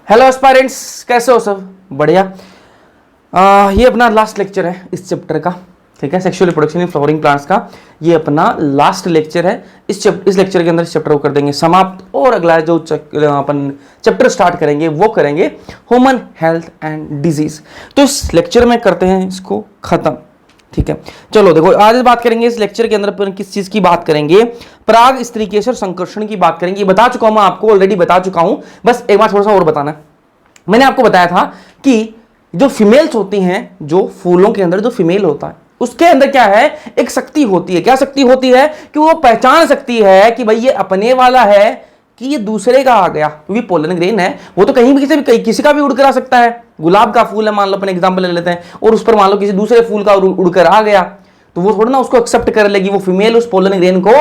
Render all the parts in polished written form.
Hello aspirants, कैसे हो सब? बढ़िया। ये अपना लास्ट लेक्चर है इस चैप्टर का, ठीक है, sexual reproduction in flowering plants का। ये अपना लास्ट लेक्चर है। इस लेक्चर के अंदर इस चैप्टर को कर देंगे समाप्त, और अगला जो अपन चैप्टर स्टार्ट करेंगे वो करेंगे ह्यूमन हेल्थ एंड डिजीज। तो इस लेक्चर में करते हैं इसको खत्म, ठीक है। चलो देखो, आज बात करेंगे इस लेक्चर के अंदर पर किस चीज की बात करेंगे? पराग स्त्रीकेश और संकर्षण की बात करेंगे। बता चुका हूं मैं आपको, ऑलरेडी बता चुका हूं, बस एक बार थोड़ा सा और बताना। मैंने आपको बताया था कि जो फीमेल्स होती हैं, जो फूलों के अंदर जो फीमेल होता है उसके अंदर क्या है, एक शक्ति होती है। क्या शक्ति होती है? कि वो पहचान सकती है कि भाई ये अपने वाला है कि ये दूसरे का आ गया। क्योंकि पोलन ग्रेन है, वो तो कहीं भी किसी का भी उड़कर आ सकता है। गुलाब का फूल है, मान लो अपन एग्जांपल ले लेते हैं, और उस पर मान लो किसी दूसरे फूल का उड़कर आ गया, तो वो थोड़ा ना उसको एक्सेप्ट कर लेगी। वो फीमेल उस पोलन ग्रेन को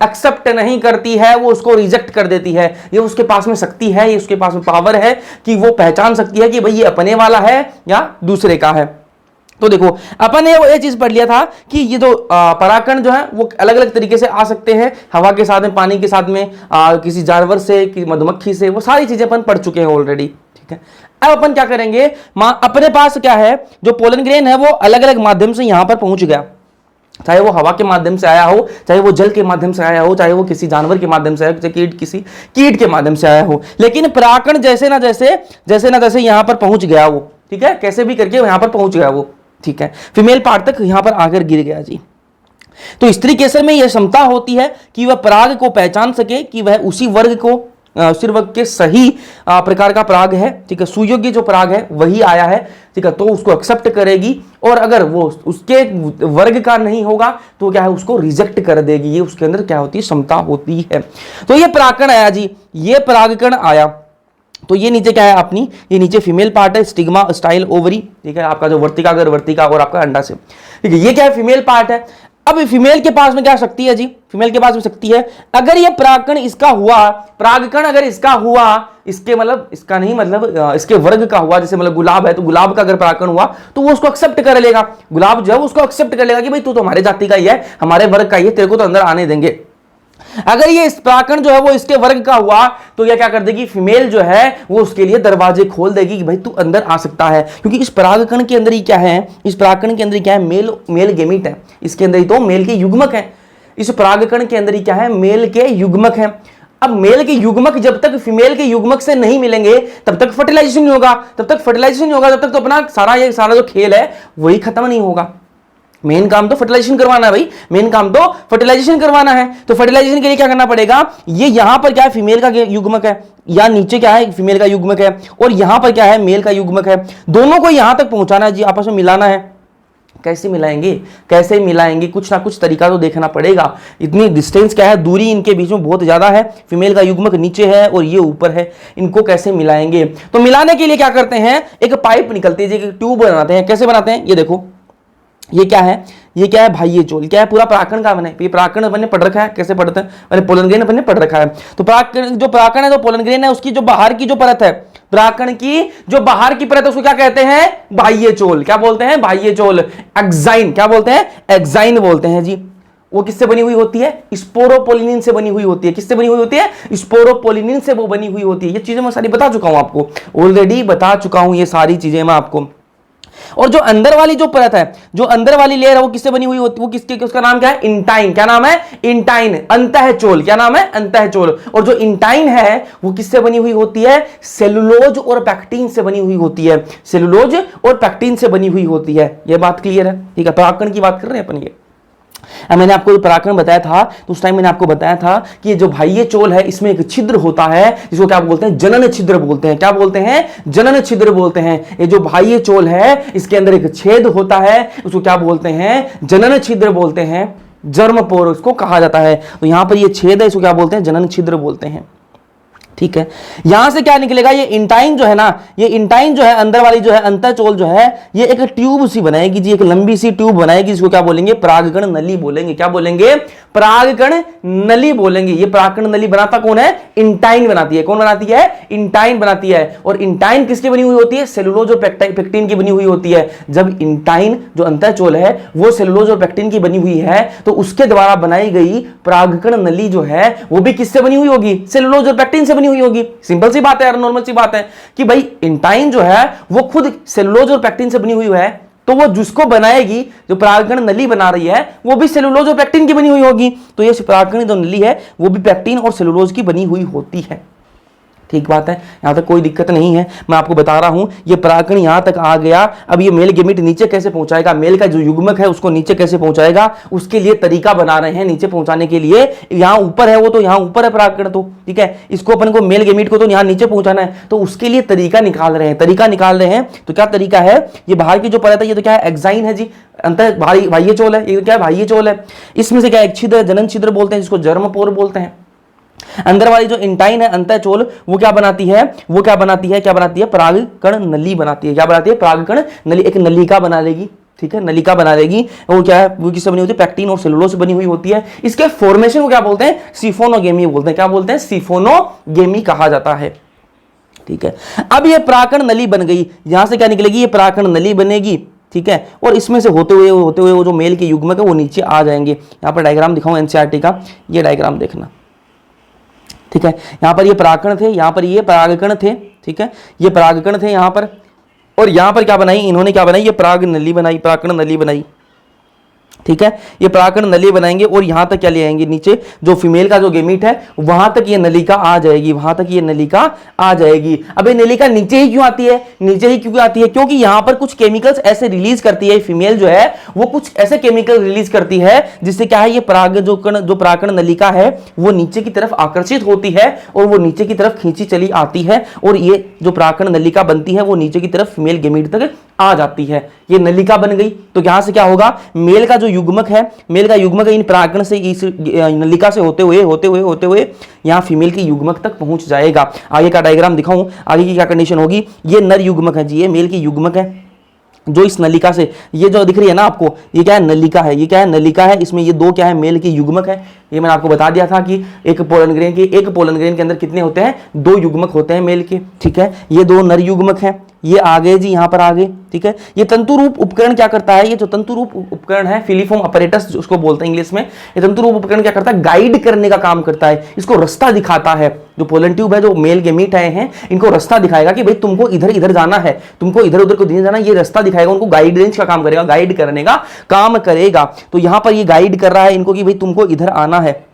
एक्सेप्ट नहीं करती है, वो उसको रिजेक्ट कर देती है। ये उसके पास में शक्ति है, ये उसके पास में पावर है कि वो पहचान सकती है कि भाई ये अपने वाला है या दूसरे का है। तो देखो, अपन ने ये चीज पढ़ लिया था कि ये जो परागकण जो है वो अलग अलग तरीके से आ सकते हैं, हवा के साथ में, पानी के साथ में, किसी जानवर से, किसी मधुमक्खी से, वो सारी चीजें अपन पढ़ चुके हैं ऑलरेडी, ठीक है। अब अपन क्या करेंगे, अपने पास क्या है, जो पोलन ग्रेन है वो अलग अलग माध्यम से यहां पर पहुंच गया। चाहे वो हवा के माध्यम से आया हो, चाहे वो जल के माध्यम से आया हो, चाहे वो किसी जानवर के माध्यम से आया हो, किसी कीट के माध्यम से आया हो, लेकिन परागकण जैसे ना जैसे यहां पर पहुंच गया वो, ठीक है, कैसे भी करके यहां पर पहुंच गया वो, ठीक है, फीमेल पार्ट तक यहां पर आकर गिर गया जी। तो स्त्री केसर में यह क्षमता होती है कि वह पराग को पहचान सके कि वह उसी वर्ग को, उसी वर्ग के सही प्रकार का पराग है, ठीक है, सुयोग्य जो पराग है वही आया है, ठीक है, तो उसको एक्सेप्ट करेगी। और अगर वो उसके वर्ग का नहीं होगा तो क्या है, उसको रिजेक्ट कर देगी। ये उसके अंदर क्या होती है, क्षमता होती है। तो ये परागकण आया जी, ये परागकण आया, तो ये नीचे क्या है अपनी, ये नीचे फीमेल पार्ट है, स्टिग्मा, स्टाइल, ओवरी, ठीक है, आपका जो वर्तिका, अगर वर्तिका और आपका अंडा से, ठीक है, ये क्या है, फीमेल पार्ट है। अब फीमेल के पास में क्या शक्ति है जी, फीमेल के पास में शक्ति है, अगर ये परागकण इसका हुआ, परागकण अगर इसका हुआ, इसके मतलब इसका नहीं, मतलब इसके वर्ग का हुआ, जैसे मतलब गुलाब है तो गुलाब का अगर परागकण हुआ तो वो उसको एक्सेप्ट कर लेगा। गुलाब जो है उसको एक्सेप्ट कर लेगा कि भाई तू तो हमारे जाति का ही है, हमारे वर्ग का ही है, तेरे को तो अंदर आने देंगे। अगर ये परागकण जो है वो इसके वर्ग का हुआ तो ये क्या कर देगी, फीमेल जो है वो उसके लिए दरवाजे खोल देगी कि भाई तू अंदर आ सकता है। क्योंकि इस परागकण के अंदर ही क्या है, इस परागकण के अंदर क्या है, मेल गेमीट है, इसके अंदर ही तो मेल के युग्मक है। इस परागकण के अंदर ही क्या है, मेल के युग्मक है। अब मेल के युग्मक जब तक फीमेल के युग्मक से नहीं मिलेंगे तब तक फर्टिलाइजेशन नहीं होगा, तब तक तो अपना सारा जो खेल है वही खत्म नहीं होगा। मेन काम तो फर्टिलाइजेशन करवाना है भाई, मेन काम तो फर्टिलाइजेशन करवाना है। तो फर्टिलाइजेशन के लिए क्या करना पड़ेगा, ये यहां पर क्या है, फीमेल का युग्मक है, या नीचे क्या है, फीमेल का युग्मक है, और यहां पर क्या है, मेल का युग्मक है। दोनों को यहां तक पहुंचाना है जी, आपस में मिलाना है। कैसे मिलाएंगे, कुछ ना कुछ तरीका तो देखना पड़ेगा। इतनी डिस्टेंस क्या है, दूरी इनके बीच में बहुत ज्यादा है, फीमेल का युग्मक नीचे है और ये ऊपर है, इनको कैसे मिलाएंगे? तो मिलाने के लिए क्या करते हैं, एक पाइप निकलती है, एक ट्यूब बनाते हैं। कैसे बनाते हैं, ये देखो, ये क्या है भाई, ये चोल क्या है, पूरा परागकण का बना है। ये परागकण अपन ने पढ़ रखा है, कैसे पढ़ते हैं, मैंने पोलन ग्रेन अपन ने पढ़ रखा है। तो परागकण है, तो पोलन ग्रेन है, उसकी जो बाहर की जो परत है, परागकण की जो बाहर की परत है उसको क्या कहते हैं, बाह्य चोल। क्या बोलते हैं, बाह्य चोल, एक्साइन। क्या बोलते हैं, एक्साइन बोलते हैं जी। वो किससे बनी हुई होती है, स्पोरोपोलिनिन से बनी हुई होती है। किससे बनी हुई होती है, स्पोरोपोलिनिन से वो बनी हुई होती है। ये चीजें मैं सारी बता चुका हूं आपको, ऑलरेडी बता चुका हूं ये सारी चीजें मैं आपको। और जो अंदर वाली जो परत है, जो अंदर वाली लेयर है, वो किससे बनी हुई होती है, वो किसके, उसका नाम क्या है, इंटाइन। क्या नाम है, इंटाइन, अंतःचोल। क्या नाम है, अंतःचोल। और जो इंटाइन है वो किससे बनी हुई होती है, सेलुलोज और पैक्टीन से बनी हुई होती है, सेलुलोज और पैक्टीन से बनी हुई होती है। ये बात क्लियर है, ठीक है। परागकण की बात कर रहे हैं अपन। ये मैंने आपको परागकण बताया था, तो उस टाइम मैंने आपको बताया था कि ये जो बाह्य चोल है इसमें एक छिद्र होता है, जिसको क्या बोलते हैं, जनन छिद्र बोलते हैं। क्या बोलते हैं, जनन छिद्र बोलते हैं। ये जो बाह्य चोल है इसके अंदर एक छेद होता है, उसको क्या बोलते हैं, जनन छिद्र बोलते हैं, जर्म पोर उसको कहा जाता है। तो यहां पर ये छेद है, इसको क्या बोलते हैं, जनन छिद्र बोलते हैं, ठीक है। यहां से क्या निकलेगा, ये इंटाइन जो है ना, ये इंटाइन जो है अंदर वाली जो है अंतःचोल जो है, ये एक ट्यूब सी बनाएगी जी, एक लंबी सी ट्यूब बनाएगी, जिसको क्या बोलेंगे, परागकण नली बोलेंगे। क्या बोलेंगे, परागकण नली बोलेंगे। ये परागकण नली बनाता कौन है, इंटाइन बनाती है। कौन बनाती है, इंटाइन बनाती है। और इंटाइन किसकी बनी हुई होती है, सेलुलोज और पेक्टिन की बनी हुई होती है। जब इंटाइन जो अंतःचोल है वो सेलुलोज और पेक्टिन की बनी हुई है तो उसके द्वारा बनाई गई परागकण नली जो है वो भी किससे बनी हुई होगी, सेलुलोज और पेक्टिन से बनी बनी हुई होगी। सिंपल सी बात है यार, नॉर्मल सी बात है कि भाई इंटाइन जो है वो खुद सेलुलोज और पेक्टिन से बनी हुई है, तो वो जिसको बनाएगी, जो परागकण नली बना रही है, वो भी सेलुलोज और पेक्टिन की बनी हुई होगी। तो ये परागकण जो नली है वो भी पेक्टिन और सेलुलोज की बनी हुई होती है। ठीक बात है, यहां तक कोई दिक्कत नहीं है। मैं आपको बता रहा हूं ये परागकण यहां तक आ गया, अब ये मेल गेमीट नीचे कैसे पहुंचाएगा, मेल का जो युग्मक है उसको नीचे कैसे पहुंचाएगा, उसके लिए तरीका बना रहे हैं नीचे पहुंचाने के लिए। यहां ऊपर है वो, तो यहां ऊपर है परागकण, तो ठीक है, इसको अपन को मेल गेमीट को तो यहां नीचे पहुंचाना है, तो उसके लिए तरीका निकाल रहे हैं। तरीका निकाल रहे हैं तो क्या तरीका है, ये बाहर की जो परत है ये तो क्या है, एक्साइन है जी, अंतर बाह्य चोल है, ये क्या है, बाह्य चोल है। इसमें से क्या एक छिद्र, जनन छिद्र बोलते हैं, जिसको जर्मपोर बोलते हैं। अंदर वाली जो इंटाइन है, अंतःचोल, वो क्या बनाती है, वो क्या बनाती है, क्या बनाती है, परागकण नली बनाती है। क्या बनाती है, परागकण नली, एक नलिका बना लेगी। ठीक है, नलिका बना लेगी। वो क्या है, वो किससे बनी होती है, पेक्टिन और सेलुलोज से बनी हुई होती है। इसके फॉर्मेशन को क्या बोलते हैं, सिफोनोगेमी बोलते हैं। क्या बोलते हैं, सिफोनोगेमी कहा जाता है। ठीक है, अब ये परागकण नली बन गई, यहां से क्या निकलेगी, ये परागकण नली बनेगी। ठीक है, और इसमें से होते हुए वो जो मेल के युग्मक है वो नीचे आ जाएंगे। यहां पर डायग्राम दिखाऊं एनसीईआरटी का, ये डायग्राम देखना। ठीक है, यहां पर ये परागकण थे, यहां पर ये परागकण थे। ठीक है, ये परागकण थे यहां पर, और यहां पर क्या बनाई इन्होंने, क्या बनाई, ये पराग नली बनाई, परागकण नली बनाई। ठीक है, ये परागकण नली बनाएंगे और यहां तक क्या ले आएंगे, नीचे जो फीमेल का जो गेमीट है वहां तक ये नलिका आ जाएगी, वहां तक ये नलिका आ जाएगी। अब ये नलिका नीचे ही क्यों आती है, नीचे ही क्यों आती है, क्योंकि यहां पर कुछ केमिकल्स ऐसे रिलीज करती है फीमेल जो है, वो कुछ ऐसे केमिकल रिलीज करती है जिससे क्या है, ये जो परागकण नलिका है वो नीचे की तरफ आकर्षित होती है और वो नीचे की तरफ खींची चली आती है, और ये जो परागकण नलिका बनती है वो नीचे की तरफ फीमेल गेमीट तक आ जाती है। ये नलिका बन गई, तो यहां से क्या होगा, मेल का जो युग्मक है, मेल का युग्मक इन परागकण से, इस नलिका से होते हुए यहां फीमेल की युग्मक तक पहुंच जाएगा। आगे का डायग्राम दिखाऊं, आगे की क्या कंडीशन होगी, ये नर युग्मक है जी, ये मेल की युग्मक है जो इस नलिका से, ये जो दिख रही है ना आपको, ये क्या है, नलिका है, ये क्या है, नलिका है। इसमें ये दो क्या है, मेल की युग्मक है। ये मैंने आपको बता दिया था कि एक पोलन ग्रेन के अंदर कितने होते हैं, दो युग्मक होते हैं मेल के। ठीक है, ये दो नर युग्मक हैं, ये आ गए जी, यहां पर आ गए। ठीक है, ये तंतुरूप उपकरण क्या करता है, ये जो तंतुरूप उपकरण है, फिलीफॉर्म अपरेटस उसको बोलते हैं इंग्लिश में, ये तंतुरूप उपकरण क्या करता है, गाइड करने का काम करता है, इसको रास्ता दिखाता है। जो पोलन ट्यूब है, जो मेल गेमीट आए हैं, इनको रास्ता दिखाएगा कि भाई तुमको इधर इधर जाना है, तुमको इधर उधर को नहीं जाना, ये रास्ता दिखाएगा, उनको गाइडेंस का काम करेगा, गाइड करने का काम करेगा। तो यहां पर ये गाइड कर रहा है इनको कि भाई तुमको इधर आना है।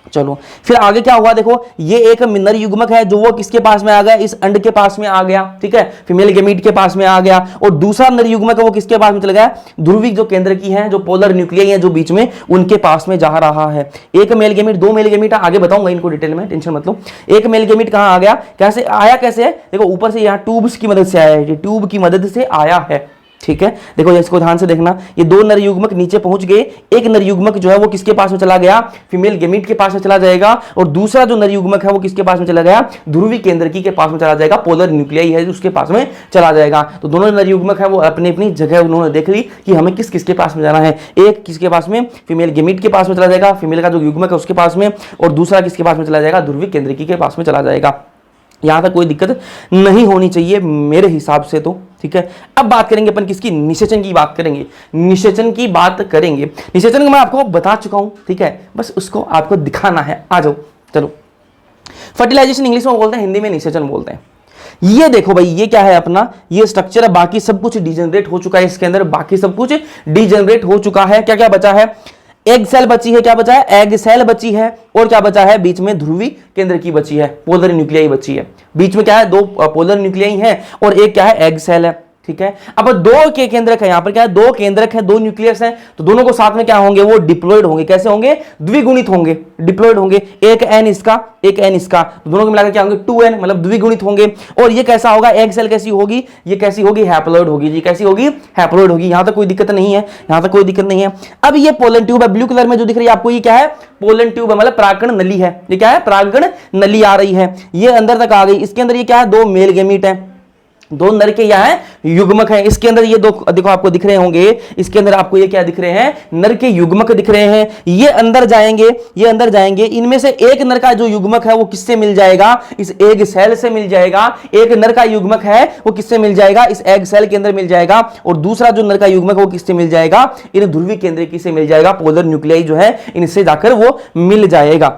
चलो फिर आगे क्या हुआ, देखो ये एक नर युग्मक है जो वो किसके पास में आ गया, इस अंड के पास में आ गया। ठीक है, फीमेल गेमीट के पास में आ गया, और दूसरा नर युग्मक है वो किसके पास में चला गया, ध्रुविक जो केंद्र की है, जो पोलर न्यूक्लियाई है जो बीच में, उनके पास में जा रहा है। एक मेल गेमीट, दो मेल गेमीट, आगे बताऊंगा इनको डिटेल में, टेंशन मत लो। एक मेल गेमीट कहां आ गया, कैसे आया, कैसे है, देखो ऊपर से यहां ट्यूब्स की मदद से आया है, ट्यूब की मदद से आया है। ठीक है, देखो इसको ध्यान से देखना, ये दो नर युग्मक नीचे पहुंच गए, एक नर युग्मक जो है वो किसके पास में चला गया, फीमेल गेमीट के पास में चला जाएगा, और दूसरा जो नर युग्मक है वो किसके पास में चला गया, ध्रुवी केंद्रकी के पास में चला जाएगा, पोलर न्यूक्लियाई है उसके पास में चला जाएगा। तो दोनों नर युग्मक है वो अपनी अपनी जगह उन्होंने देख ली कि हमें किस किसके पास में जाना है। एक किसके पास में, फीमेल गेमीट के पास में चला जाएगा, फीमेल का जो युग्मक है उसके पास में, और दूसरा किसके पास में चला जाएगा, ध्रुवी केंद्रकी के पास में चला जाएगा। यहां तक कोई दिक्कत नहीं होनी चाहिए मेरे हिसाब से तो। ठीक है, अब बात करेंगे अपन किसकी, निषेचन की बात करेंगे, निषेचन की बात करेंगे। निषेचन को मैं आपको बता चुका हूं, ठीक है, बस उसको आपको दिखाना है। आ जाओ, चलो। फर्टिलाइजेशन इंग्लिश में बोलते हैं, हिंदी में निषेचन बोलते हैं। ये देखो भाई, ये क्या है अपना, ये स्ट्रक्चर है, बाकी सब कुछ डिजेनरेट हो चुका है इसके अंदर, बाकी सब कुछ डिजेनरेट हो चुका है। क्या क्या बचा है, एग सेल बची है, क्या बचा है, एग सेल बची है, और क्या बचा है, बीच में ध्रुवी केंद्र की बची है, पोलर न्यूक्लियाई बची है। बीच में क्या है, दो पोलर न्यूक्लियाई है, और एक क्या है, एग सेल है। ठीक है, अब दो के केंद्रक है, यहां पर क्या है, दो केंद्रक है, दो न्यूक्लियस है, तो दोनों को साथ में क्या होंगे, वो डिप्लॉयड होंगे। कैसे होंगे, द्विगुणित होंगे, डिप्लॉयड होंगे, एक एन इसका, एक एन इसका, तो दोनों को मिलाकर क्या होंगे, 2n, मतलब द्विगुणित होंगे। और ये कैसा होगा, एग सेल कैसी होगी, ये कैसी होगी, हैप्लॉयड होगी जी, कैसी होगी, हैप्लॉयड होगी। यहां तक कोई दिक्कत नहीं है, यहां तक कोई दिक्कत नहीं है। अब ये पोलन ट्यूब है, ब्लू कलर में जो दिख रही है आपको, ये क्या है, पोलन ट्यूब है, मतलब परागकण नली है। ये क्या है, परागकण नली आ रही है, ये अंदर तक आ गई। इसके अंदर ये क्या है, दो मेल गेमीट है, दो नर के यहां है युग्मक है। इसके अंदर ये दो देखो आपको दिख रहे होंगे, इसके अंदर आपको ये क्या दिख रहे हैं, नर के युग्मक दिख रहे हैं। ये अंदर जाएंगे, ये अंदर जाएंगे, इनमें से एक नर का जो युग्मक है वो किससे मिल जाएगा, इस एग सेल से मिल जाएगा। एक नर का युग्मक है वो किससे मिल जाएगा, इस एग सेल के अंदर मिल जाएगा, और दूसरा जो नर का युग्मक है वो किससे मिल जाएगा, इन ध्रुवी केंद्रकी से मिल जाएगा, पोलर न्यूक्लियाई जो है इनसे जाकर वो मिल जाएगा।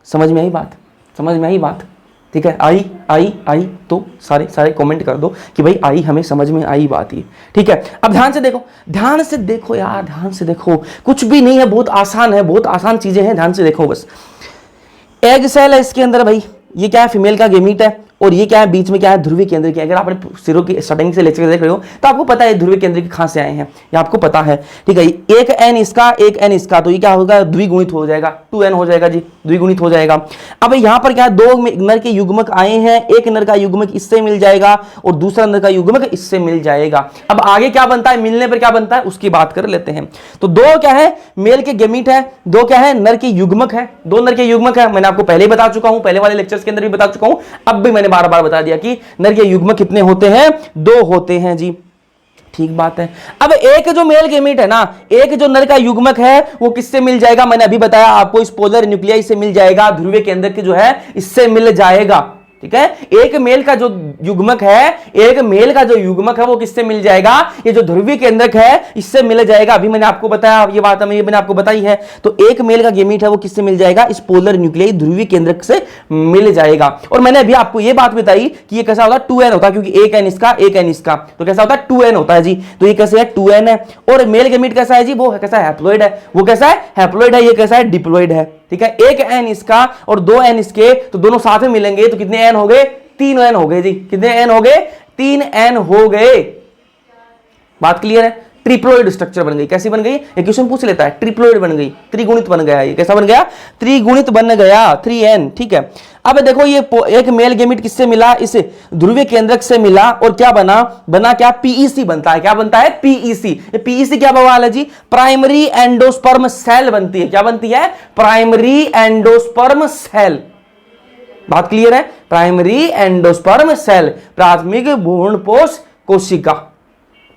समझ में आई बात, समझ में आई बात। ठीक है, आई आई आई, तो सारे सारे कमेंट कर दो कि भाई आई, हमें समझ में आई बात ये। ठीक है, अब ध्यान से देखो, ध्यान से देखो यार, ध्यान से देखो, कुछ भी नहीं है, बहुत आसान है, बहुत आसान चीजें हैं, ध्यान से देखो बस। एग सेल है इसके अंदर भाई, ये क्या है, फीमेल का गेमीट है, और ये क्या है, बीच में क्या है, ध्रुवीय केंद्र की। अगर आपने सिरों की स्टार्टिंग से लेक्चर देख रहे हो तो आपको पता है ध्रुवीय केंद्र की कहां से आए हैं, ये आपको पता है। ठीक है, एक एन इसका, एक एन इसका, तो ये क्या होगा, द्विगुणित हो जाएगा, 2n हो जाएगा जी, द्विगुणित हो जाएगा। अब यहां पर क्या है, दो नर के युग्मक आए हैं, एक नर का युग्मक इससे मिल जाएगा और दूसरा नर का युग्मक इससे मिल जाएगा। अब आगे क्या बनता है, मिलने पर क्या बनता है उसकी बात कर लेते हैं। तो दो क्या है, मेल के गेमीट है, दो क्या है, नर के युग्मक है, दो नर के युग्मक है। मैंने आपको पहले ही बता चुका हूं, पहले वाले लेक्चर्स के अंदर भी बता चुका हूं, अब भी मैंने बार बार बता दिया कि नर के युग्मक कितने होते हैं, दो होते हैं जी। ठीक बात है। अब एक जो मेल गेमीट है ना, एक जो नर का युग्मक है, वो किससे मिल जाएगा, मैंने अभी बताया आपको, इस पोलर न्यूक्लियाई से मिल जाएगा, ध्रुवीय केंद्र के जो है इससे मिल जाएगा। ठीक है, एक मेल का जो युग्मक है, एक मेल का जो युग्मक है वो किससे मिल जाएगा, ये जो ध्रुवीय केंद्रक है इससे मिल जाएगा। अभी मैंने आपको बताया, ये बात मैंने आपको बताई है। तो एक मेल का गेमीट है वो किससे मिल जाएगा, इस पोलर न्यूक्लियाई ध्रुवीय केंद्रक से मिल जाएगा। और मैंने अभी आपको ये बात बताई कि ये कैसा होता है, 2n होता है, क्योंकि एक एन इसका, एक एन इसका, तो कैसा होता है 2n होता है जी। तो ये कैसे है, 2n है। और मेल गेमीट कैसा है जी, वो कैसा है, हैप्लॉइड है। वो कैसा है, हैप्लॉइड है। ये कैसा है, डिप्लॉइड है। ठीक है, एक एन इसका और दो एन इसके, तो दोनों साथ में मिलेंगे तो कितने एन हो गए, 3n हो गए जी। कितने एन हो गए, 3n हो गए। बात क्लियर है। ट्रिप्लोइड स्ट्रक्चर बन गई। कैसी बन गई, एक क्वेश्चन पूछ लेता है, ट्रिप्लोइड बन गई, त्रिगुणित बन गया। ये कैसा बन गया, त्रिगुणित बन गया, 3n। ठीक है, अब देखो ये एक मेल गेमीट किससे मिला, इस ध्रुवीय केंद्रक से मिला, और क्या बना, बना क्या, पीईसी बनता है। क्या बनता है, पीईसी। ये पीईसी क्या बवाल है जी, प्राइमरी एंडोस्पर्म सेल बनती है। क्या बनती है, प्राइमरी एंडोस्पर्म सेल। बात क्लियर है, प्राइमरी एंडोस्पर्म सेल, प्राथमिक भ्रूणपोष कोशिका।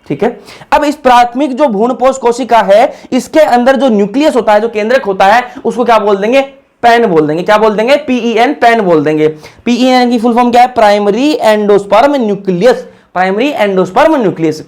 ठीक है, अब इस प्राथमिक जो भ्रूणपोष कोशिका है, इसके अंदर जो न्यूक्लियस होता है, जो केंद्रक होता है, उसको क्या बोल देंगे, पेन बोल देंगे। क्या बोल देंगे, पीईएन, पेन बोल देंगे। पीईएन की फुल फॉर्म क्या है, primary endosperm nucleus, primary endosperm nucleus.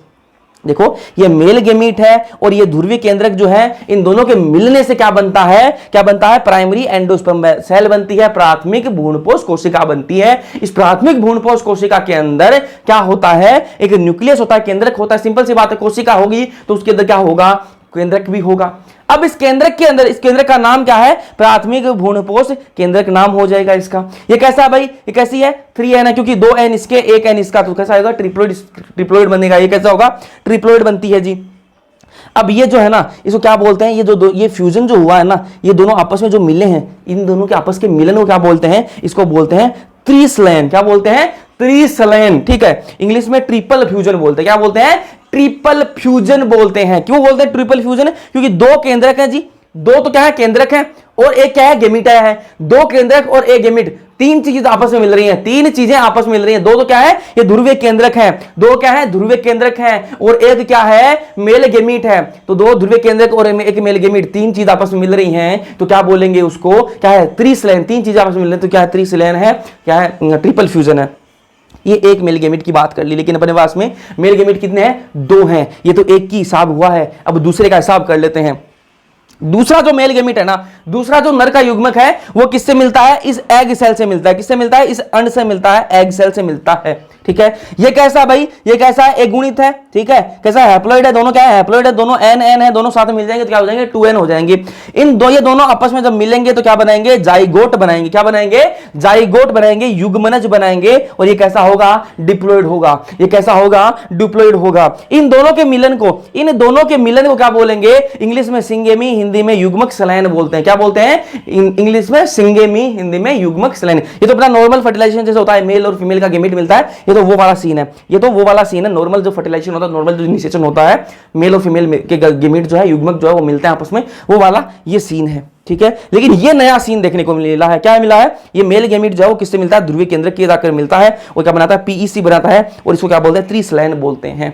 देखो ये मेल गेमीट है और ये ध्रुवीय केंद्रक जो है, इन दोनों के मिलने से क्या बनता है, क्या बनता है, प्राइमरी एंडोस्पर्म सेल बनती है, प्राथमिक भ्रूणपोष कोशिका बनती है। इस प्राथमिक भ्रूणपोष कोशिका के अंदर क्या होता है, एक न्यूक्लियस होता है, केंद्रक होता है। सिंपल सी बात है, कोशिका होगी तो उसके अंदर क्या होगा, केंद्रक भी होगा। अब इस केंद्रक के अंदर, इस केंद्रक का नाम क्या है, प्राथमिक भ्रूणपोष केंद्रक नाम हो जाएगा इसका। ये कैसा है भाई, ये कैसी है, 3n है, क्योंकि 2n इसके, एक n इसका, तो कैसा होगा, ट्रिप्लोइड, ट्रिप्लोइड बनेगा। ये कैसा होगा, ट्रिप्लोइड बनती है जी। अब ये जो है ना, इसको क्या बोलते हैं, ये जो ये फ्यूजन जो हुआ है ना, ये दोनों आपस में जो मिले हैं, इन दोनों के आपस के मिलन को क्या बोलते हैं, इसको बोलते हैं त्रिस्लयन। क्या बोलते हैं, त्रिस्लयन। ठीक है, इंग्लिश में ट्रिपल फ्यूजन बोलते हैं। क्या बोलते हैं, ट्रिपल फ्यूजन बोलते हैं। क्यों बोलते हैं ट्रिपल फ्यूजन, क्योंकि दो केंद्रक हैं जी, दो तो क्या है, केंद्रक है, और एक क्या है, गेमीट है। दो केंद्रक और एक गेमीट, तीन चीजें आपस में मिल रही हैं, तीन चीजें आपस में मिल रही हैं। दो तो क्या है, ये ध्रुवीय केंद्रक है, दो क्या है, ध्रुवीय केंद्रक है, और एक क्या है, मेल गेमीट है। तो दो ध्रुवीय केंद्रक और एक मेल गेमीट, तीन चीज आपस में मिल रही हैं, तो क्या बोलेंगे उसको, क्या है, त्रिस्लयन। तीन चीजें आपस में मिल रही हैं तो क्या है, त्रिस्लयन है, क्या है, ट्रिपल फ्यूजन है। ये एक मेल गेमीट की बात कर ली, लेकिन अपने पास में मेल गेमीट कितने हैं, दो हैं। ये तो एक की हिसाब हुआ है, अब दूसरे का हिसाब कर लेते हैं। दूसरा जो मेल गेमीट है ना, दूसरा जो नर का युग्मक है, वो किससे मिलता है, इस एग सेल से मिलता है। किससे मिलता है, इस अंड से मिलता है, एग सेल से मिलता है। ठीक है, ये कैसा भाई, ये कैसा है, एक गुणित है। ठीक है, कैसा है, हैप्लॉइड है, दोनों क्या है, हैप्लॉइड है, दोनों एन एन है, दोनों साथ में मिल जाएंगे तो क्या हो जाएंगे, 2n हो जाएंगे। इन दो, ये दोनों आपस में जब मिलेंगे तो क्या बनाएंगे, जाइगोट बनाएंगे। क्या बनाएंगे, जाइगोट बनाएंगे, युग्मनज बनाएंगे, और ये कैसा होगा, डिप्लॉइड होगा। ये कैसा होगा, डिप्लॉइड होगा। इन दोनों के मिलन को, इन दोनों के मिलन को क्या बोलेंगे, इंग्लिश में सिंगेमी, हिंदी में युग्मक सलायन बोलते हैं। क्या बोलते हैं, इंग्लिश में सिंगेमी, हिंदी में युग्मक सलायन। ये तो अपना नॉर्मल फर्टिलाइजेशन जैसे होता है, मेल और फीमेल का गेमीट मिलता है, ये तो वो वाला सीन है। ये तो वो वाला सीन है, नॉर्मल जो फर्टिलाइजेशन होता है, नॉर्मल जो निषेचन होता है, मेल और फीमेल के गेमीट जो है, युग्मक जो है, वो मिलते हैं आपस में, वो वाला ये सीन है। ठीक है, लेकिन ये नया सीन देखने को मिला है। क्या मिला है, ये मेल गेमीट जो है वो किससे मिलता है, ध्रुवीय केंद्र के जाकर मिलता है, वो क्या बनाता है, पीईसी बनाता है, और इसको क्या बोलते हैं, त्रिस्लयन बोलते हैं।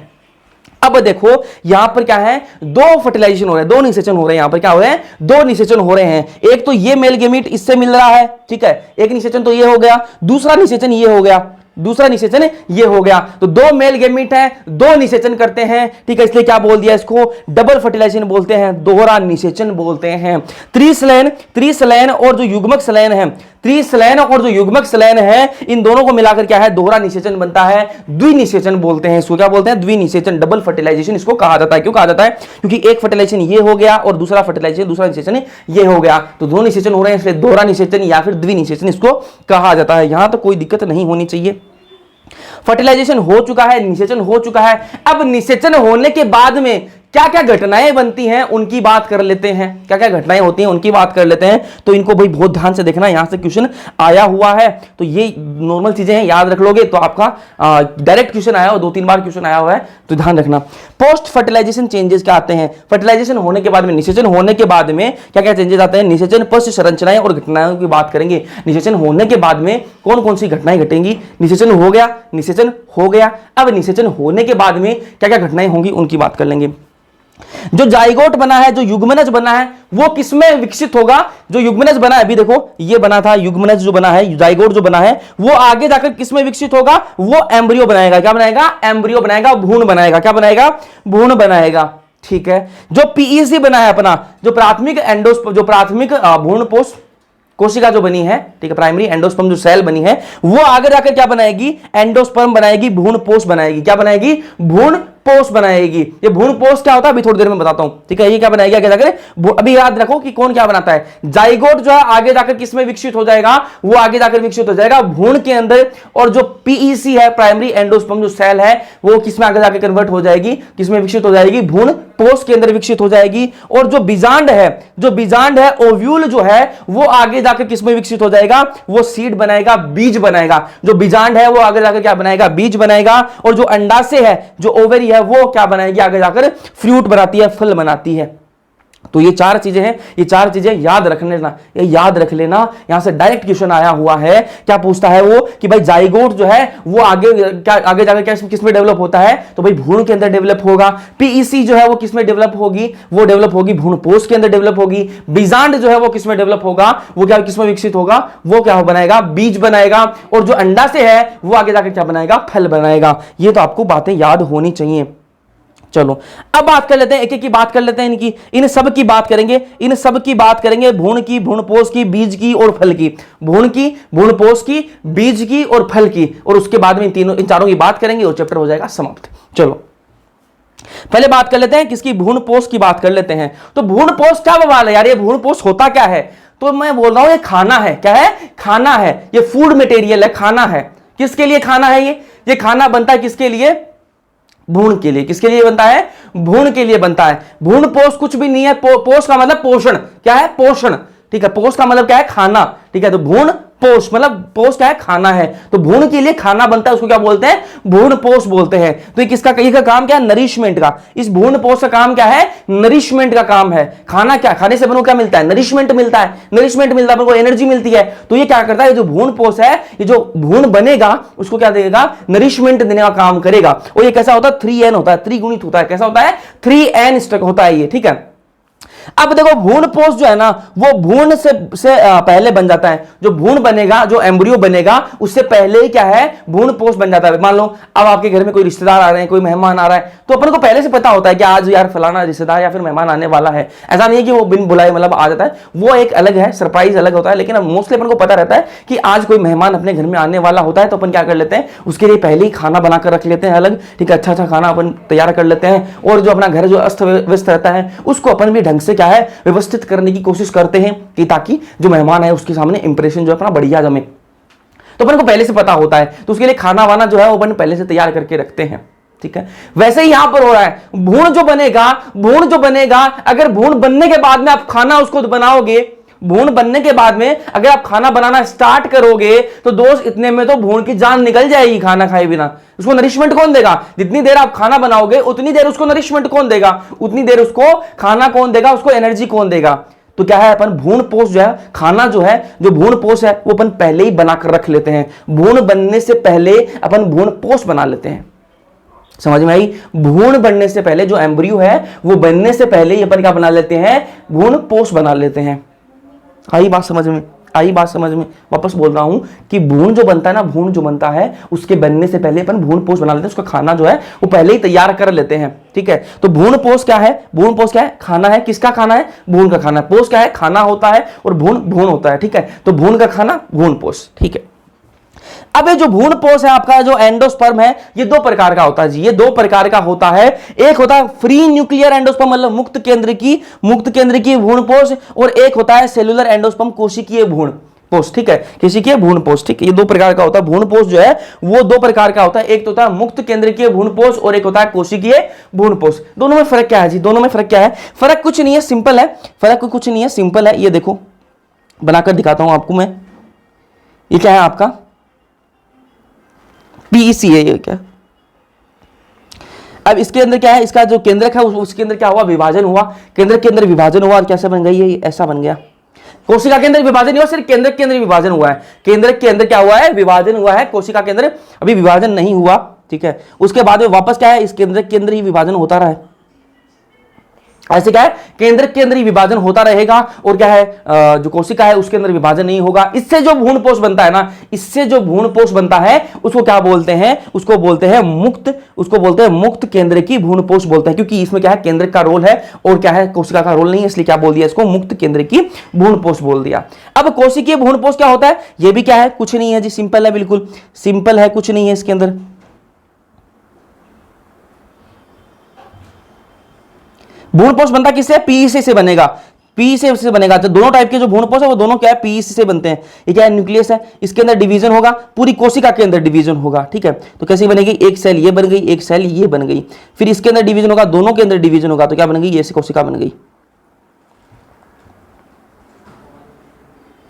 अब देखो यहां पर क्या है, दो फर्टिलाइजेशन हो रहे हैं, दो निषेचन हो रहे हैं। यहां पर क्या हो रहे हैं, दो निषेचन हो रहे हैं। एक तो ये मेल गेमीट इससे मिल रहा है, ठीक है, एक निषेचन तो ये हो गया, दूसरा निषेचन ये हो गया। दूसरा निषेचन ये हो गया। तो दो मेल गेमीट है, दो निषेचन करते हैं, ठीक है, इसलिए क्या बोल दिया इसको, डबल फर्टिलाइजेशन बोलते हैं, दोहरा निषेचन बोलते हैं। त्रिसलयन और जो युग्मक सलयन है, त्रिसलयन और जो युग्मक सलयन है, इन दोनों को मिलाकर क्या है, दोहरा निषेचन बनता है, द्विनिषेचन बोलते हैं इसको। क्या बोलते हैं, द्विनिषेचन, डबल फर्टिलाइजेशन इसको कहा जाता है। क्यों कहा जाता है, क्योंकि एक फर्टिलाइजेशन ये हो गया और दूसरा फर्टिलाइजेशन, दूसरा निषेचन ये हो गया, तो दो निषेचन हो रहे हैं, इसलिए दोहरा निषेचन या फिर द्विनिषेचन इसको कहा जाता है। यहां तो कोई दिक्कत नहीं होनी चाहिए। फर्टिलाइजेशन हो चुका है, निषेचन हो चुका है, अब निषेचन होने के बाद में क्या क्या घटनाएं बनती हैं उनकी बात कर लेते हैं। क्या क्या घटनाएं होती हैं उनकी बात कर लेते हैं। तो इनको भाई बहुत ध्यान से देखना, यहां से क्वेश्चन आया हुआ है, तो ये नॉर्मल चीजें हैं, याद रख लोगे तो आपका डायरेक्ट क्वेश्चन आया हो, 2-3 बार क्वेश्चन आया हुआ है, तो ध्यान रखना। पोस्ट फर्टिलाइजेशन चेंजेस क्या आते हैं, फर्टिलाइजेशन होने के बाद में, निषेचन होने के बाद में क्या क्या चेंजेस आते हैं। निषेचन पश्च संरचनाएं और घटनाओं की बात करेंगे। निषेचन होने के बाद में कौन कौन सी घटनाएं घटेंगी। निषेचन हो गया, निषेचन हो गया, अब निषेचन होने के बाद में क्या क्या घटनाएं होंगी उनकी बात कर लेंगे। जो जाइगोट बना है, जो युग्मनज बना है, वो किसमें विकसित होगा। जो युग्मनज बना है, अभी देखो ये बना था, युग्मनज जो बना है, जाइगोट जो बना है, वो आगे जाकर किसमें विकसित होगा, वो एम्ब्रियो बनाएगा। क्या बनाएगा, एम्ब्रियो बनाएगा, भ्रूण बनाएगा। क्या बनाएगा, भ्रूण बनाएगा, ठीक है। जो पीईसी बना है अपना, जो प्राथमिक जो प्राथमिक भ्रूणपोष कोशिका जो बनी है, ठीक है, प्राइमरी एंडोस्पर्म जो सेल बनी है, वो आगे जाकर क्या बनाएगी, एंडोस्पर्म बनाएगी, भ्रूणपोष बनाएगी। क्या बनाएगी, भ्रूणपोष बनाएगी। ये भ्रूणपोष क्या होता है अभी थोड़ी देर में बताता हूं, ठीक है। ये क्या बनाएगी आगे जाकर, अभी याद रखो कि कौन क्या बनाता है। जाइगोट जो है आगे जाकर किसमें विकसित हो जाएगा, वो आगे जाकर विकसित हो जाएगा भ्रूण के अंदर, और जो पीईसी है, प्राइमरी एंडोस्पर्म जो सेल है, वो किसमें आगे जाकर कन्वर्ट हो जाएगी, किसमें विकसित हो जाएगी, भ्रूणपोष के अंदर विकसित हो जाएगी। और जो बीजांड है, जो बीजांड है, ओव्यूल जो है, वो आगे जाकर किसमें विकसित हो जाएगा, वो सीड बनाएगा, बीज बनाएगा। जो बीजांड है वो आगे जाकर क्या बनाएगा, बीज बनाएगा। और जो अंडाशय है, जो ओवरी है, वो क्या बनाएगी, आगे जाकर फ्रूट बनाती है, फल बनाती है। तो ये चार चीजें हैं, ये चार चीजें याद रख लेना, ये याद रख लेना। यहां से डायरेक्ट क्वेश्चन आया हुआ है, क्या पूछता है वो कि भाई जाइगोट जो है वो आगे क्या, आगे जाकर क्या किसमें डेवलप होता है, तो भाई भ्रूण के अंदर डेवलप होगा। पीईसी जो है वो किसमें डेवलप होगी, वो डेवलप होगी भ्रूणपोष के अंदर डेवलप होगी। बीजांड जो है वो किसमें डेवलप होगा, वो क्या किसमें विकसित होगा, वो क्या बनाएगा, बीज बनाएगा। और जो अंडाशय है वो आगे जाकर क्या बनाएगा, फल बनाएगा। ये तो आपको बातें याद होनी चाहिए। चलो अब बात कर लेते हैं, एक एक की बात कर लेते हैं, इनकी, इन सब की बात करेंगे, इन सब की बात करेंगे, भ्रूण की, भ्रूणपोष की, बीज की और फल की। भ्रूण की, भ्रूणपोष की, बीज की और फल की, और उसके बाद में इन चारों की बात करेंगे और चैप्टर हो जाएगा समाप्त। चलो पहले बात कर लेते हैं किसकी, भ्रूणपोष की बात कर लेते हैं। तो भ्रूणपोष क्या बवाल है यार, ये भ्रूणपोष होता क्या है, तो मैं बोल रहा हूं ये खाना है। क्या है, खाना है, ये फूड मटेरियल है, खाना है। किसके लिए खाना है ये खाना बनता है किसके लिए, भ्रूण के लिए। किसके लिए बनता है, भ्रूण के लिए बनता है। भ्रूणपोष कुछ भी नहीं है, पोष का मतलब पोषण। क्या है, पोषण, ठीक है। पोष का मतलब क्या है, खाना, ठीक है। तो भ्रूण पोष मतलब पोष क्या है, खाना है। तो भ्रूण के लिए खाना बनता है, उसको क्या बोलते हैं, भ्रूणपोष बोलते हैं। तो किसका, कहीं का काम क्या है, नरिशमेंट का। इस भ्रूणपोष का काम क्या है, नरिशमेंट का काम है। खाना क्या, खाने से बनो क्या मिलता है, नरिशमेंट मिलता है, नरिशमेंट मिलता है, अपन को एनर्जी मिलती है। तो ये क्या करता है, जो भ्रूणपोष है, ये जो भ्रूण बनेगा उसको क्या देगा, नरिशमेंट देने का काम करेगा। और ये कैसा होता है, 3N होता है, त्रिगुणित होता है। कैसा होता है, 3N स्ट्रक होता है ये, ठीक है। अब देखो भ्रूणपोष जो है ना, वो भ्रूण से पहले बन जाता है। जो भ्रूण बनेगा, जो एम्ब्रियो बनेगा, उससे पहले ही क्या है, भ्रूणपोष बन जाता है। मान लो अब आपके घर में कोई रिश्तेदार आ रहे हैं, कोई मेहमान आ रहा है, तो अपन को पहले से पता होता है कि आज यार फलाना रिश्तेदार या फिर मेहमान आने वाला है। ऐसा नहीं है कि वो बिन बुलाए मतलब आ जाता है, वो एक अलग है, सरप्राइज अलग होता है। लेकिन अब मोस्टली अपन को पता रहता है कि आज कोई मेहमान अपने घर में आने वाला होता है, तो अपन क्या कर लेते हैं, उसके लिए पहले ही खाना बनाकर रख लेते हैं अलग, ठीक है। अच्छा अच्छा खाना अपन तैयार कर लेते हैं, और जो अपना घर जो अस्त व्यस्त रहता है उसको अपन भी ढंग से क्या है, व्यवस्थित करने की कोशिश करते हैं, कि ताकि जो मेहमान है उसके सामने इंप्रेशन जो अपना बढ़िया जमे। तो अपन को पहले से पता होता है, तो उसके लिए खाना वाना जो है वो अपन पहले से तैयार करके रखते हैं, ठीक है। वैसे ही यहां पर हो रहा है, भ्रूण जो बनेगा, अगर भ्रूण बनने के बाद में आप खाना उसको बनाओगे, भ्रूण बनने के बाद में अगर आप खाना बनाना स्टार्ट करोगे, तो दोस्त इतने में तो भ्रूण की जान निकल जाएगी खाना खाए बिना। उसको नरिशमेंट कौन देगा, जितनी देर आप खाना बनाओगे उतनी देर उसको नरिशमेंट कौन देगा, उतनी देर उसको खाना कौन देगा, उसको एनर्जी कौन देगा। तो क्या है, अपन भ्रूणपोष जो है, खाना जो है, जो भ्रूणपोष है, वो अपन पहले ही बनाकर रख लेते हैं। भ्रूण बनने से पहले अपन भ्रूणपोष बना लेते हैं। समझ में आई, भ्रूण बनने से पहले, जो एम्ब्रियो है वो बनने से पहले ही अपन क्या बना लेते हैं, भ्रूणपोष बना लेते हैं। आई बात समझ में, आई बात समझ में? वापस बोल रहा हूं कि भ्रूण जो बनता है ना, भ्रूण जो बनता है उसके बनने से पहले अपन भ्रूण पोष बना लेते हैं, उसका खाना जो है वो पहले ही तैयार कर लेते हैं, ठीक है। तो भ्रूण पोष क्या है? भ्रूण पोष क्या है? खाना है। किसका खाना है? भ्रूण का खाना। पोष क्या है? खाना होता है, और भ्रूण भ्रूण होता है, ठीक है। तो भ्रूण का खाना भ्रूण पोष, ठीक है। अब ये जो भ्रूण पोष है आपका, जो एंडोस्पर्म है, ये दो प्रकार का होता है जी, ये दो प्रकार का होता है। एक होता है फ्री न्यूक्लियर एंडोस्पर्म, मतलब मुक्त केंद्र की भ्रूण पोष, और एक होता है सेलुलर एंडोस्पर्म, कोशिकीय भ्रूण पोष, ठीक है। कोशिकीय भ्रूण पोष, ठीक है। ये दो प्रकार का होता है। भ्रूण पोष जो है वो दो प्रकार का होता है, एक तो होता है मुक्त केंद्रीय भ्रूण पोष और एक होता है कोशिकीय भ्रूण पोष। दोनों में फर्क क्या है जी? दोनों में फर्क क्या है? फर्क कुछ नहीं है, सिंपल है। फर्क कुछ नहीं है, सिंपल है। ये देखो बनाकर दिखाता हूं आपको मैं। ये क्या है आपका? पीईसी है ये क्या? अब इसके अंदर क्या है? इसका जो केंद्रक है उसके अंदर क्या हुआ? विभाजन हुआ। केंद्रक के अंदर विभाजन हुआ और कैसे बन गई है? ऐसा बन गया। कोशिका के अंदर विभाजन नहीं हुआ, सिर्फ केंद्रक के अंदर विभाजन हुआ है। केंद्रक के अंदर क्या हुआ है? विभाजन हुआ है। कोशिका के अंदर अभी विभाजन नहीं हुआ, ठीक है। उसके बाद में वापस क्या है? इस केंद्रक के अंदर ही विभाजन होता रहा है। ऐसे क्या है? केंद्रक के अंदर ही विभाजन होता रहेगा, और क्या है, जो कोशिका है उसके अंदर विभाजन नहीं होगा। इससे जो भ्रूणपोष बनता है ना, इससे जो भ्रूणपोष बनता है उसको क्या बोलते हैं? उसको बोलते हैं मुक्त केंद्र की भ्रूणपोष बोलते हैं, क्योंकि इसमें क्या है? केंद्रक का रोल है और क्या है? कोशिका का रोल नहीं है, इसलिए क्या बोल दिया इसको? मुक्त केंद्र की भ्रूणपोष बोल दिया। अब कोशिकीय भ्रूणपोष क्या होता है? ये भी क्या है? कुछ नहीं है जी, सिंपल है, बिल्कुल सिंपल है, कुछ नहीं है इसके अंदर। भ्रूणपोष बनता किससे? पीईसी से बनेगा। पीईसी से बनेगा। तो दोनों टाइप के जो भ्रूणपोष है वो दोनों क्या है? पीईसी से बनते हैं। ये क्या है? न्यूक्लियस है, इसके अंदर डिवीजन होगा, पूरी कोशिका के अंदर डिवीजन होगा, ठीक है। तो कैसी बनेगी? एक सेल ये बन गई, एक सेल ये बन गई, फिर इसके अंदर डिवीजन होगा, दोनों के अंदर डिवीजन होगा, तो क्या बन गई? ये कोशिका बन गई,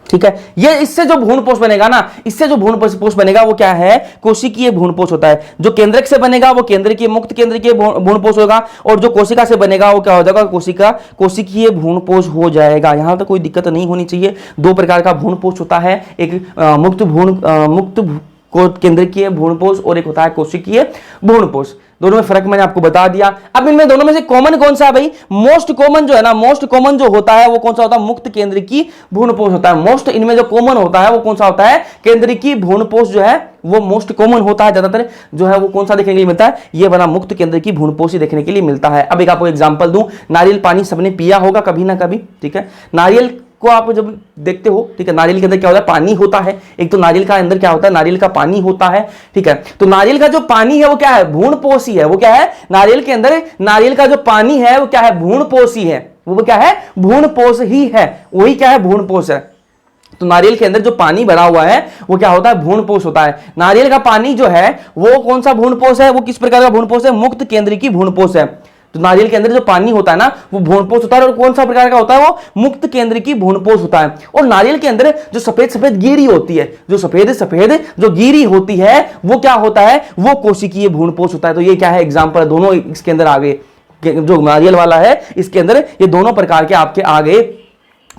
ठीक है। ये इससे जो भ्रूणपोष बनेगा ना, इससे जो भ्रूणपोष बनेगा वो क्या है? कोशिकीय भ्रूणपोष होता है। जो केंद्रक से बनेगा वो केंद्रीय मुक्त केंद्रीय भ्रूणपोष होगा, और जो कोशिका से बनेगा वो क्या हो जाएगा? कोशिकीय भ्रूणपोष हो जाएगा। यहां तक कोई दिक्कत नहीं होनी चाहिए। दो प्रकार का भ्रूणपोष होता है, एक मुक्त केंद्रीय भ्रूणपोष और एक होता है कोशिकीय भ्रूणपोष। दोनों में फर्क मैंने आपको बता दिया। अब इनमें दोनों में से कॉमन कौन सा है भाई? मोस्ट कॉमन जो है ना, मोस्ट कॉमन जो होता है वो कौन सा होता है? मुक्त केंद्रीय भ्रूणपोष होता है। मोस्ट इनमें जो कॉमन होता है वो कौन सा होता है? केंद्रीय भ्रूणपोष जो है वो मोस्ट कॉमन होता है। ज्यादातर जो है वो कौन सा देखने के लिए मिलता है? ये बना मुक्त केंद्रीय भ्रूणपोष ही देखने के लिए मिलता है। अब एक आपको एग्जांपल दूं, नारियल पानी सबने पिया होगा कभी ना कभी, ठीक है। नारियल को आप जब देखते हो, ठीक है, नारियल के अंदर क्या होता है? पानी होता है। एक तो नारियल का अंदर क्या होता है? नारियल का पानी होता है, ठीक है। तो नारियल का जो पानी है वो क्या है? भ्रूणपोष ही है। वो क्या है? नारियल के अंदर नारियल का जो पानी है वो क्या है? भ्रूणपोष ही है। वो क्या है? भ्रूणपोष ही है। वही क्या है? भ्रूणपोष है। तो नारियल के अंदर जो पानी भरा हुआ है वो क्या होता है? भ्रूणपोष होता है। नारियल का पानी जो है वो कौन सा भ्रूणपोष है? वो किस प्रकार का भ्रूणपोष है? मुक्त केंद्रीय भ्रूणपोष है। तो नारियल के अंदर जो पानी होता है ना वो भ्रूणपोष होता है, और कौन सा प्रकार का होता है? वो मुक्त केंद्रीय भ्रूणपोष होता है। और नारियल के अंदर जो सफेद सफेद गिरी होती है, जो सफेद सफेद जो गिरी होती है वो क्या होता है? वो कोशिकीय भ्रूणपोष होता है। तो ये क्या है? एग्जांपल दोनों इसके अंदर आ गए। जो नारियल वाला है इसके अंदर ये दोनों प्रकार के आपके आ गए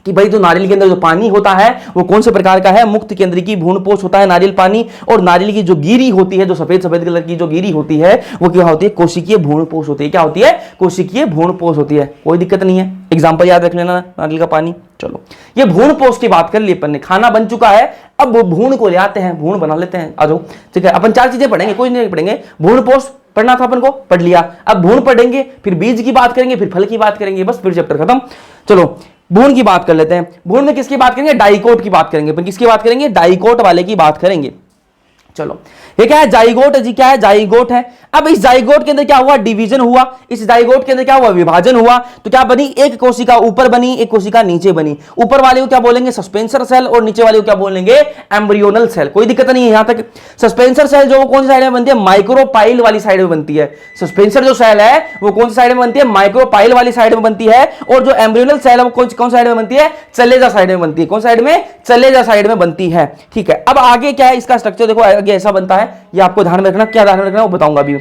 कि भाई जो नारियल के अंदर जो पानी होता है वो कौन से प्रकार का है? मुक्त केंद्रीय भ्रूणपोष होता है नारियल पानी। और नारियल की जो गिरी होती है, जो सफेद सफेद कलर की जो गिरी होती है वो क्या होती है? कोशिकीय भ्रूणपोष होती है। क्या होती है? कोशिकीय भ्रूणपोष होती है। कोई दिक्कत नहीं है, एग्जांपल याद रख लेना, नारियल का पानी। चलो, ये भ्रूणपोष की बात कर ली अपन ने। खाना बन चुका है, अब भ्रूण को ले आते हैं, भ्रूण बना लेते हैं। आ जाओ, ठीक है। अपन चार चीजें पढ़ेंगे, कोई नहीं पढ़ेंगे। भ्रूणपोष पढ़ना था अपन को, पढ़ लिया। अब भ्रूण पढ़ेंगे, फिर बीज की बात करेंगे, फिर फल की बात करेंगे, बस फिर चैप्टर खत्म। चलो भ्रूण की बात कर लेते हैं। भ्रूण में किसकी बात करेंगे? डाइकोट की बात करेंगे। किसकी बात करेंगे? डाइकोट वाले की बात करेंगे। चलो, ये क्या है? जाइगोट जी। क्या है? जाइगोट है। अब इस जाइगोट के अंदर क्या हुआ? डिवीजन हुआ। इस जाइगोट के अंदर क्या हुआ? विभाजन हुआ। तो क्या बनी? एक कोशिका ऊपर बनी, एक कोशिका नीचे बनी। ऊपर वाले को क्या बोलेंगे? सस्पेंसर सेल, और नीचे वाले को क्या बोलेंगे? Embryonal cell. कोई दिक्कत नहीं है यहां तक। सस्पेंसर सेल जो कौन सी साइड में बनती है? माइक्रोपाइल वाली साइड में बनती है। सस्पेंसर जो सेल है वो कौन सी साइड में बनती है? माइक्रोपाइल वाली साइड में बनती है। और जो एम्ब्रियोनल सेल है वो कौन साइड में बनती है? चलेजा साइड में बनती है। कौन साइड में? चलेजा साइड में बनती है, ठीक है। अब आगे क्या है इसका स्ट्रक्चर? देखो आगे ऐसा बनता है, ये आपको ध्यान में रखना। क्या ध्यान में रखना वो बताऊंगा अभी।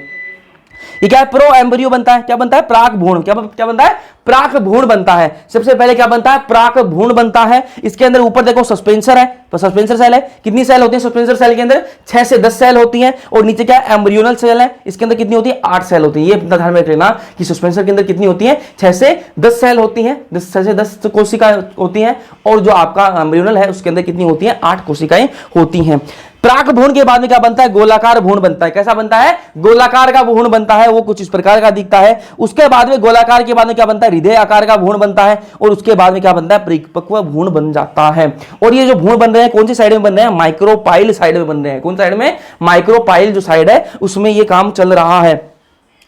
ये क्या है, प्रो एम्ब्रियो बनता है, क्या बनता है, प्राक भ्रूण, क्या बनता है, प्राक भ्रूण बनता है। सबसे पहले क्या बनता है, प्राक भ्रूण बनता है। इसके अंदर ऊपर देखो सस्पेंसर है, तो सस्पेंसर सेल है, कितनी सेल होती है सस्पेंसर सेल के अंदर, 6 से 10 सेल होती हैं। और नीचे क्या है, एम्ब्रियोनल सेल है, इसके अंदर कितनी होती है, 8 सेल होती है। ये अपना ध्यान में रख लेना कि सस्पेंसर के अंदर कितनी होती है, 6 से 10 सेल होती हैं, 6 से 10 कोशिकाएं होती हैं। और जो आपका एम्ब्रियोनल है उसके अंदर कितनी होती है, 8 कोशिकाएं होती हैं। प्राक भ्रूण के बाद में क्या बनता है, गोलाकार भ्रूण बनता है। कैसा बनता है, गोलाकार का भ्रूण बनता है, वो कुछ इस प्रकार का दिखता है। उसके बाद में गोलाकार के बाद में क्या बनता है, हृदय आकार का भ्रूण बनता है। और उसके बाद में क्या बनता है, परिपक्व भ्रूण बन जाता है। और ये जो भ्रूण बन रहे हैं कौन सी साइड में बन रहे हैं, माइक्रोपाइल साइड में बन रहे हैं। कौन साइड में, माइक्रोपाइल जो साइड है उसमें ये काम चल रहा है।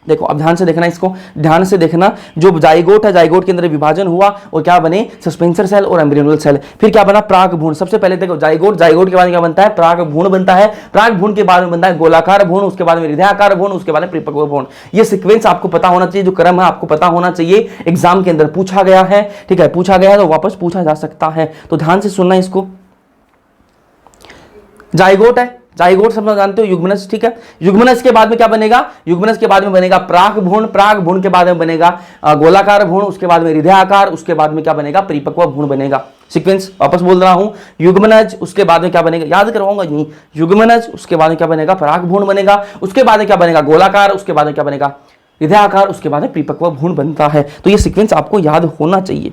देखो अब ध्यान से देखना, इसको ध्यान से देखना। जो जाइगोट है, जाइगोट के अंदर विभाजन हुआ और क्या बने, सस्पेंसर सेल और एम्ब्रियोनल सेल। फिर क्या बना, प्राक भ्रूण। सबसे पहले देखो जाइगोट, जाइगोट के बाद क्या बनता है, प्राक भ्रूण बनता है। प्राक भ्रूण के बाद में बनता है गोलाकार भ्रूण, उसके बाद में हृदयाकार भ्रूण, उसके बाद में परिपक्व भ्रूण। ये सीक्वेंस आपको पता होना चाहिए, जो क्रम है आपको पता होना चाहिए। एग्जाम के अंदर पूछा गया है, ठीक है, पूछा गया है तो वापस पूछा जा सकता है। तो ध्यान से सुनना इसको। जाइगोट है, जाइगोट सब जानते हो, युग्मनज, ठीक है। युग्मनज के बाद में क्या बनेगा, युग्मनज के बाद में बनेगा प्राक भ्रूण, प्राक भ्रूण के बाद में बनेगा गोलाकार भ्रूण, उसके बाद में हृदयाकार, उसके बाद में क्या बनेगा, परिपक्व भ्रूण बनेगा। सीक्वेंस वापस बोल रहा हूं, युग्मनज, उसके बाद में क्या बनेगा, याद करवाऊंगा नहीं, युग्मनज, उसके बाद में क्या बनेगा, प्राक भ्रूण बनेगा, उसके बाद में क्या बनेगा, गोलाकार, उसके बाद में क्या बनेगा, हृदयाकार, उसके बाद में परिपक्व भ्रूण बनता है। तो ये सीक्वेंस आपको याद होना चाहिए।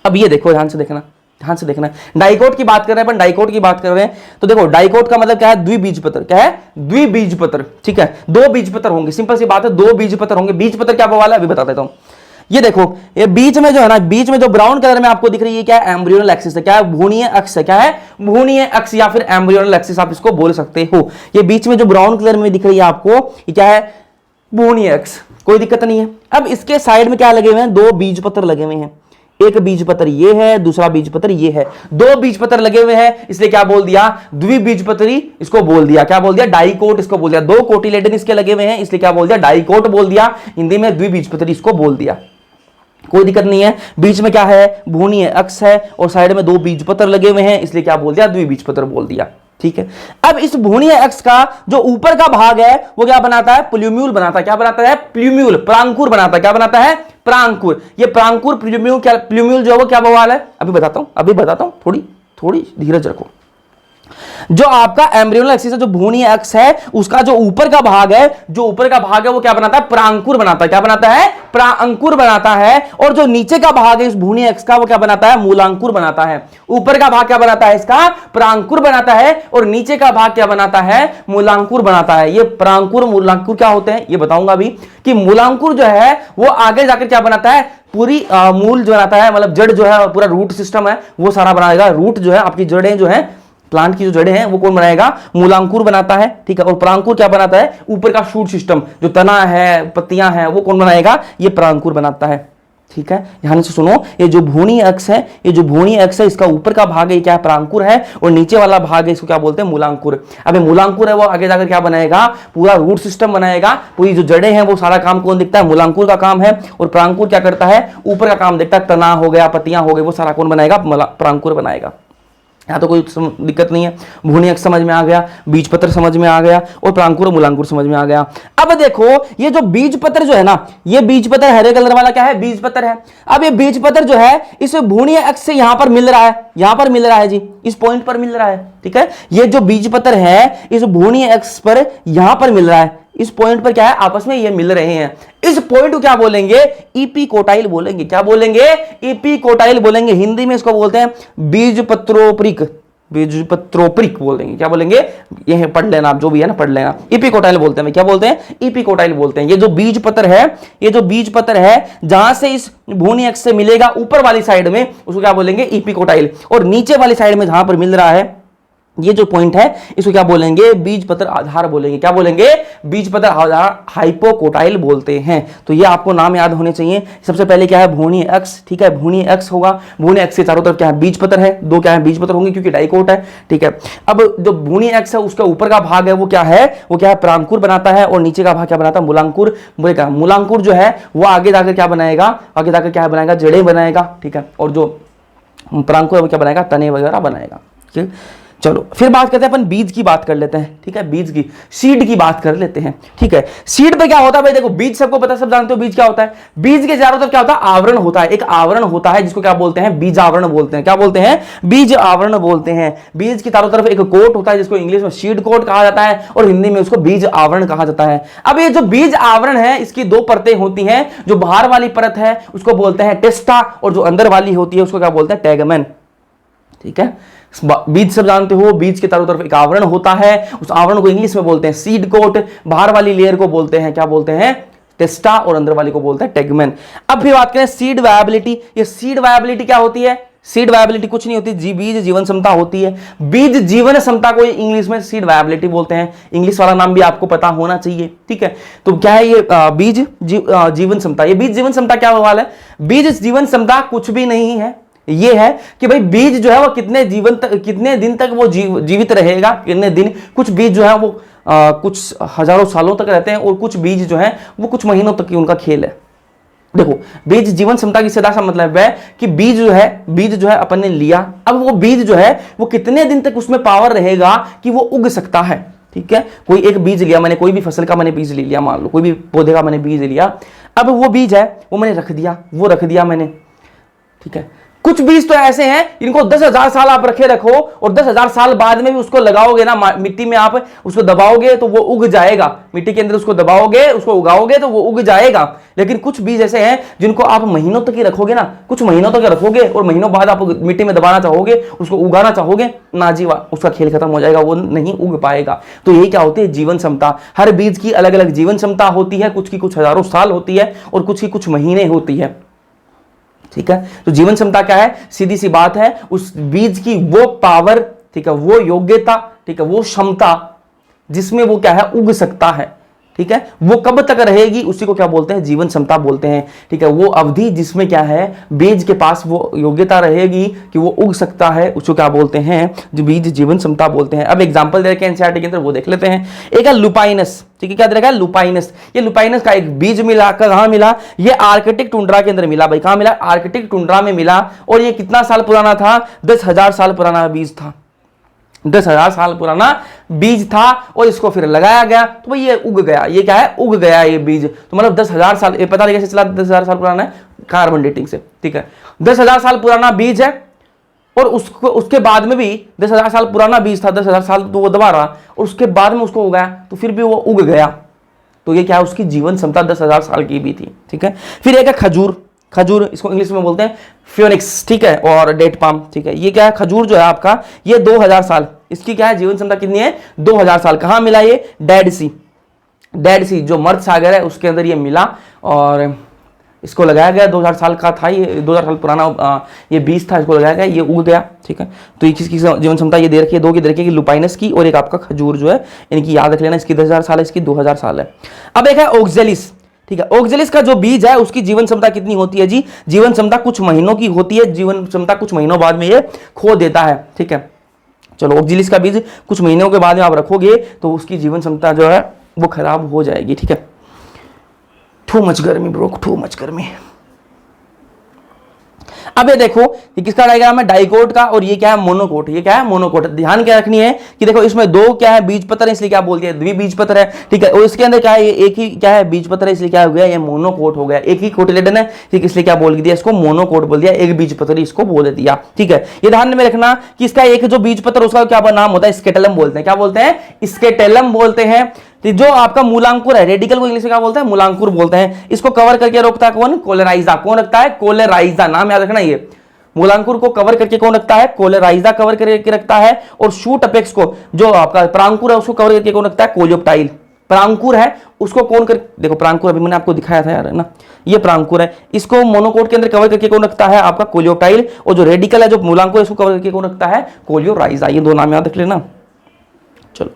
अब ये देखो, ध्यान से देखना, ध्यान से देखना। डाइकोट की बात कर रहे हैं, अपन डाइकोट की बात कर रहे हैं। तो देखो डाइकोट का मतलब क्या है, द्विबीजपत्र। क्या है, द्विबीजपत्र, ठीक है। 2 बीजपत्र होंगे, सिंपल सी बात है, 2 बीजपत्र होंगे। बीजपत्र क्या वाला है अभी बता देता हूं। ये देखो, ये बीच में जो है ना, बीच में जो ब्राउन कलर में आपको दिख रही है, क्या है, एम्ब्रियोनल एक्सिस है। क्या है, भ्रूणीय अक्ष है। क्या है, भ्रूणीय अक्ष या फिर एम्ब्रियोनल एक्सिस आप इसको बोल सकते हो। ये बीच में जो ब्राउन कलर में दिख रही है आपको, ये क्या है, भ्रूणीय अक्ष, कोई दिक्कत नहीं है। अब इसके साइड में क्या लगे हुए हैं, 2 बीजपत्र लगे हुए हैं। एक बीजपत्र ये है, दूसरा बीजपत्र ये है। 2 बीजपत्र लगे हुए हैं, इसलिए क्या बोल दिया, द्विबीजपत्री इसको बोल दिया। क्या बोल दिया, डाइकोट इसको बोल दिया। 2 कोटिलेडन इसके लगे हुए हैं, इसलिए क्या बोल दिया, डाइकोट बोल दिया। हिंदी में द्विबीजपत्री इसको बोल दिया, कोई दिक्कत नहीं है। बीच में क्या है, भ्रूणीय अक्ष है और साइड में 2 बीजपत्र लगे हुए हैं, इसलिए क्या बोल दिया, द्विबीजपत्र बोल दिया, ठीक है। अब इस भ्रूणीय अक्ष का जो ऊपर का भाग है वो क्या बनाता है, प्लूम्यूल बनाता है। क्या बनाता है, प्लूम्यूल, प्रांकुर बनाता है। क्या बनाता है, प्रांकुर। ये प्रांकुर प्लूम्यूल, क्या प्लूम्यूल जो है वो क्या बवाल है, अभी बताता हूं, थोड़ी धीरज रखो। जो आपका एम्ब्रियोनल एक्सिस है, जो भ्रूणीय अक्ष है, उसका जो ऊपर का भाग है, वो क्या बनाता है, प्रांकुर बनाता है। क्या बनाता है, प्रांकुर बनाता है। और जो नीचे का भाग है इस भ्रूणीय अक्ष का, वो क्या बनाता है, मूलांकुर बनाता है। ऊपर का भाग क्या बनाता है, इसका प्रांकुर बनाता है, और नीचे का भाग क्या बनाता है, मूलांकुर बनाता है। ये प्रांकुर मूलांकुर क्या होते हैं ये बताऊंगा अभी, कि मूलांकुर जो है वो आगे जाकर क्या बनाता है, पूरी मूल जो बनाता है, मतलब जड़ जो है, पूरा रूट सिस्टम है वो सारा बनाएगा। रूट जो है, आपकी जड़ें जो है, प्लांट की जो जड़ें हैं वो कौन बनाएगा, मूलांकुर बनाता है, ठीक है। और प्रांकुर क्या बनाता है, ऊपर का शूट सिस्टम, जो तना है, पत्तियां हैं, वो कौन बनाएगा, ये प्रांकुर बनाता है, ठीक है। ध्यान से सुनो, ये जो भ्रूणीय अक्ष है, इसका ऊपर का भाग है क्या है, प्रांकुर है, और नीचे वाला भाग है इसको क्या बोलते हैं, मूलांकुर। अब ये मूलांकुर है वो आगे जाकर क्या बनाएगा, पूरा रूट सिस्टम बनाएगा। पूरी जो जड़ें हैं वो सारा काम कौन देखता है, मूलांकुर का काम है। और प्रांकुर क्या करता है, ऊपर का काम देखता है, तना हो गया, पत्तियां हो गई, वो सारा कौन बनाएगा, प्रांकुर बनाएगा। यहाँ तो कोई दिक्कत नहीं है। भ्रूणीय अक्ष समझ में आ गया, बीजपत्र समझ में आ गया, और प्रांकुर और मूलांकुर समझ में आ गया। अब देखो ये जो बीजपत्र जो है ना, ये बीजपत्र हरे कलर वाला क्या है, बीजपत्र है। अब ये बीजपत्र जो है इस भ्रूणीय अक्ष से यहां पर मिल रहा है, यहां पर मिल रहा है जी, इस पॉइंट पर मिल रहा है, ठीक है। ये जो बीजपत्र है इस भ्रूणीय अक्ष पर यहां पर मिल रहा है, इस पॉइंट पर क्या है, आपस में ये मिल रहे हैं। इस पॉइंट को क्या बोलेंगे, एपिकोटाइल बोलेंगे। क्या बोलेंगे, एपिकोटाइल बोलेंगे। हिंदी में इसको बोलते हैं बीजपत्रोपरिक, बीजपत्रोपरिक बोल देंगे। क्या बोलेंगे, ये पढ़ लेना आप, जो भी है ना पढ़ लेना। एपिकोटाइल बोलते हैं, क्या बोलते हैं, एपिकोटाइल बोलते हैं। ये जो बीजपत्र है, जहां से इस भ्रूणीय अक्ष से मिलेगा ऊपर वाली साइड में, उसको क्या बोलेंगे, एपिकोटाइल। और नीचे वाली साइड में जहां पर मिल रहा है ये जो पॉइंट है, इसको क्या बोलेंगे, बीजपत्र आधार बोलेंगे। क्या बोलेंगे, बीजपत्र आधार, हाइपोकोटाइल बोलते हैं। तो ये आपको नाम याद होने चाहिए। सबसे पहले क्या है, भ्रूणीय अक्ष, ठीक है, भ्रूणीय अक्ष होगा। भ्रूणीय अक्ष के चारों तरफ क्या है, बीजपत्र है। 2 क्या है, बीजपत्र होंगे क्योंकि डाइकोट है, ठीक है। अब जो भ्रूणीय अक्ष है उसका ऊपर का भाग है वो क्या है, प्रांकुर बनाता है, और नीचे का भाग क्या बनाता है, मूलांकुर। मूलांकुर जो है वो आगे जाकर क्या बनाएगा, बनाएगा, जड़ें बनाएगा, ठीक है। और जो प्रांकुर है वो क्या बनाएगा, तने वगैरह बनाएगा, ठीक है। चलो फिर बात करते हैं अपन बीज की बात कर लेते हैं, ठीक है, बीज की, सीड की बात कर लेते हैं, ठीक है। सीड पे क्या होता है भाई, देखो बीज सबको पता, सब जानते हो बीज क्या होता है। बीज के चारों तरफ क्या होता है, आवरण होता है, एक आवरण होता है जिसको क्या बोलते हैं, बीज आवरण बोलते हैं। क्या बोलते हैं, बीज आवरण बोलते हैं। बीज की चारों तरफ एक कोट होता है जिसको इंग्लिश में सीड कोट कहा जाता है और हिंदी में उसको बीज आवरण कहा जाता है। अब ये जो बीज आवरण है इसकी दो परतें होती हैं, जो बाहर वाली परत है उसको बोलते हैं टेस्टा और जो अंदर वाली होती है उसको क्या बोलते हैं, टैगमेन, ठीक है। बीज सब जानते हो, बीज के चारों तरफ एक आवरण होता है, उस आवरण को इंग्लिश में बोलते हैं सीड कोट, बाहर वाली लेयर को बोलते हैं, क्या बोलते हैं, टेस्टा, और अंदर वाली को बोलते हैं टेगमेन। अब भी बात करें सीड वायबिलिटी, ये सीड वायबिलिटी क्या होती है, सीड वायबिलिटी कुछ नहीं होती, बीज जीवन क्षमता होती है। बीज जीवन क्षमता को इंग्लिश में सीड वायबिलिटी बोलते हैं, इंग्लिश वाला नाम भी आपको पता होना चाहिए, ठीक है। तो क्या है ये बीज जीवन क्षमता, ये बीज जीवन क्षमता क्या वाला है, बीज जीवन क्षमता कुछ भी नहीं है, ये है कि भाई बीज जो है वो कितने कितने दिन तक वो जीवित रहेगा, कितने दिन, कुछ बीज जो है वो कुछ हजारों सालों तक रहते हैं और कुछ बीज जो है वो कुछ महीनों तक की उनका खेल है। देखो बीज जीवन क्षमता की सीधा सा मतलब है कि बीज जो है अपन ने लिया, अब वो बीज जो है वो कितने दिन तक उसमें पावर रहेगा कि वो उग सकता है, ठीक है। कोई एक बीज लिया मैंने, कोई भी फसल का मैंने बीज ले लिया, मान लो कोई भी पौधे का मैंने बीज लिया, अब वो बीज है वो मैंने रख दिया मैंने, ठीक है। कुछ बीज तो ऐसे हैं इनको 10,000 साल आप रखो और 10,000 साल बाद में भी उसको लगाओगे ना मिट्टी में, आप उसको दबाओगे तो वो उग जाएगा, मिट्टी के अंदर उसको दबाओगे, उसको उगाओगे तो वो उग जाएगा। लेकिन कुछ बीज ऐसे हैं जिनको आप महीनों तक ही रखोगे ना, कुछ महीनों तक रखोगे और महीनों बाद आप मिट्टी में दबाना चाहोगे, उसको उगाना चाहोगे ना जी, उसका खेल खत्म हो जाएगा, वो नहीं उग पाएगा। तो यही क्या होती है, जीवन क्षमता। हर बीज की अलग अलग जीवन क्षमता होती है, कुछ की कुछ हजारों साल होती है और कुछ की कुछ महीने होती है, ठीक है। तो जीवन क्षमता क्या है, सीधी सी बात है, उस बीज की वो पावर, ठीक है, वो योग्यता, ठीक है, वो क्षमता जिसमें वो क्या है, उग सकता है, ठीक है। वो कब तक रहेगी उसी को क्या बोलते हैं, जीवन क्षमता बोलते हैं, ठीक है। वो अवधि जिसमें क्या है, बीज के पास वो योग्यता रहेगी कि वो उग सकता है, उसको क्या बोलते हैं, जो बीज जीवन क्षमता बोलते हैं। अब एग्जांपल दे रखे हैं एनसीईआरटी के अंदर, वो देख लेते हैं। एक है लुपाइनस, ठीक है, क्या दे रखा है, लुपाइनस। ये लुपाइनस का एक बीज मिला, कहां मिला, ये आर्कटिक टुंड्रा के अंदर मिला भाई, कहां मिला, आर्कटिक टुंड्रा में मिला। और ये कितना साल पुराना था, 10,000 साल पुराना बीज था, 10,000 साल पुराना बीज था और इसको फिर लगाया गया तो भाई ये उग गया, ये क्या है, उग गया ये बीज। तो मतलब 10,000 साल, ये पता नहीं कैसे चला, 10,000 साल पुराना है, कार्बन डेटिंग से, ठीक है। 10,000 साल पुराना बीज है और उसको उसके बाद में भी 10,000 साल पुराना बीज था, 10,000 साल तो वो दबा रहा और उसके बाद में उसको उगाया तो फिर भी वो उग गया। तो ये क्या है, उसकी जीवन क्षमता 10,000 साल की भी थी, ठीक है। फिर एक है खजूर, खजूर इसको इंग्लिश में बोलते हैं फियोनिक्स, ठीक है, और डेट पाम, ठीक है। ये क्या है, खजूर जो है आपका, ये 2,000 साल, इसकी क्या है जीवन क्षमता कितनी है, 2,000 साल। कहां मिला ये, डेड सी जो मर्द सागर है उसके अंदर ये मिला और इसको लगाया गया, 2,000 साल का था ये, 2,000 साल पुराना ये बीज था, इसको लगाया गया, ये उग गया, ठीक है। तो ये किसकी जीवन क्षमता ये दे रखी है, दो की दे रखी है, लुपाइनस की और एक आपका खजूर जो है, इनकी याद रख लेना, इसकी 10,000 साल है, इसकी 2,000 साल है। अब एक है ओक्जेलिस, ठीक है। ओक्जेलिस का जो बीज है उसकी जीवन क्षमता कितनी होती है जी, जीवन क्षमता कुछ महीनों की होती है, जीवन क्षमता कुछ महीनों बाद में ये खो देता है, ठीक है। चलो ओक्जेलिस का बीज कुछ महीनों के बाद में आप रखोगे तो उसकी जीवन क्षमता जो है वो खराब हो जाएगी, ठीक है। टू मच गर्मी ब्रो, टू मच गर्मी। अब ये देखो ये किसका डायग्राम है, डाइकोट का, और ये क्या है, मोनोकोट। ये क्या है, मोनोकोट। ध्यान क्या रखनी है कि देखो इसमें दो क्या है, बीज पत्र है, इसलिए क्या बोलते हैं, द्विबीजपत्र है, ठीक है। और इसके अंदर क्या है, ये एक ही क्या है, बीज पत्र है, इसलिए क्या हो गया, ये मोनोकोट हो गया, एक ही कोटिलेडन है, ठीक, इसलिए क्या बोल दिया, इसको मोनोकोट बोल दिया, एक बीज पत्र इसको बोल दिया, ठीक है। ये ध्यान में रखना कि इसका एक जो बीज पत्र उसका क्या नाम होता है, स्केटेलम बोलते हैं, क्या बोलते हैं, स्केटेलम बोलते हैं। जो आपका मूलांकुर है, रेडिकल को इंग्लिश में क्या बोलते हैं, मूलांकुर बोलते हैं। इसको कवर करके रोकता है कौन, कोलेराइजा। कौन रखता है, कोलेराइजा, नाम याद रखना। ये मूलांकुर को कवर करके कौन रखता है, कोलेराइजा कवर करके रखता है। और शूट अपेक्स को, जो आपका प्रांकुर है उसको कवर करके कौन रखता है, कोलियोप्टाइल। प्रांकुर है उसको कौन कर, देखो प्रांकुर अभी मैंने आपको दिखाया था यार, है ना, ये प्रांकुर है, इसको मोनोकोट के अंदर कवर करके कौन रखता है, आपका कोलियोप्टाइल। और जो रेडिकल है, जो मूलांकुर है, इसको कवर करके कौन रखता है, कोलियोराइजा। ये दो नाम याद रख लेना। चलो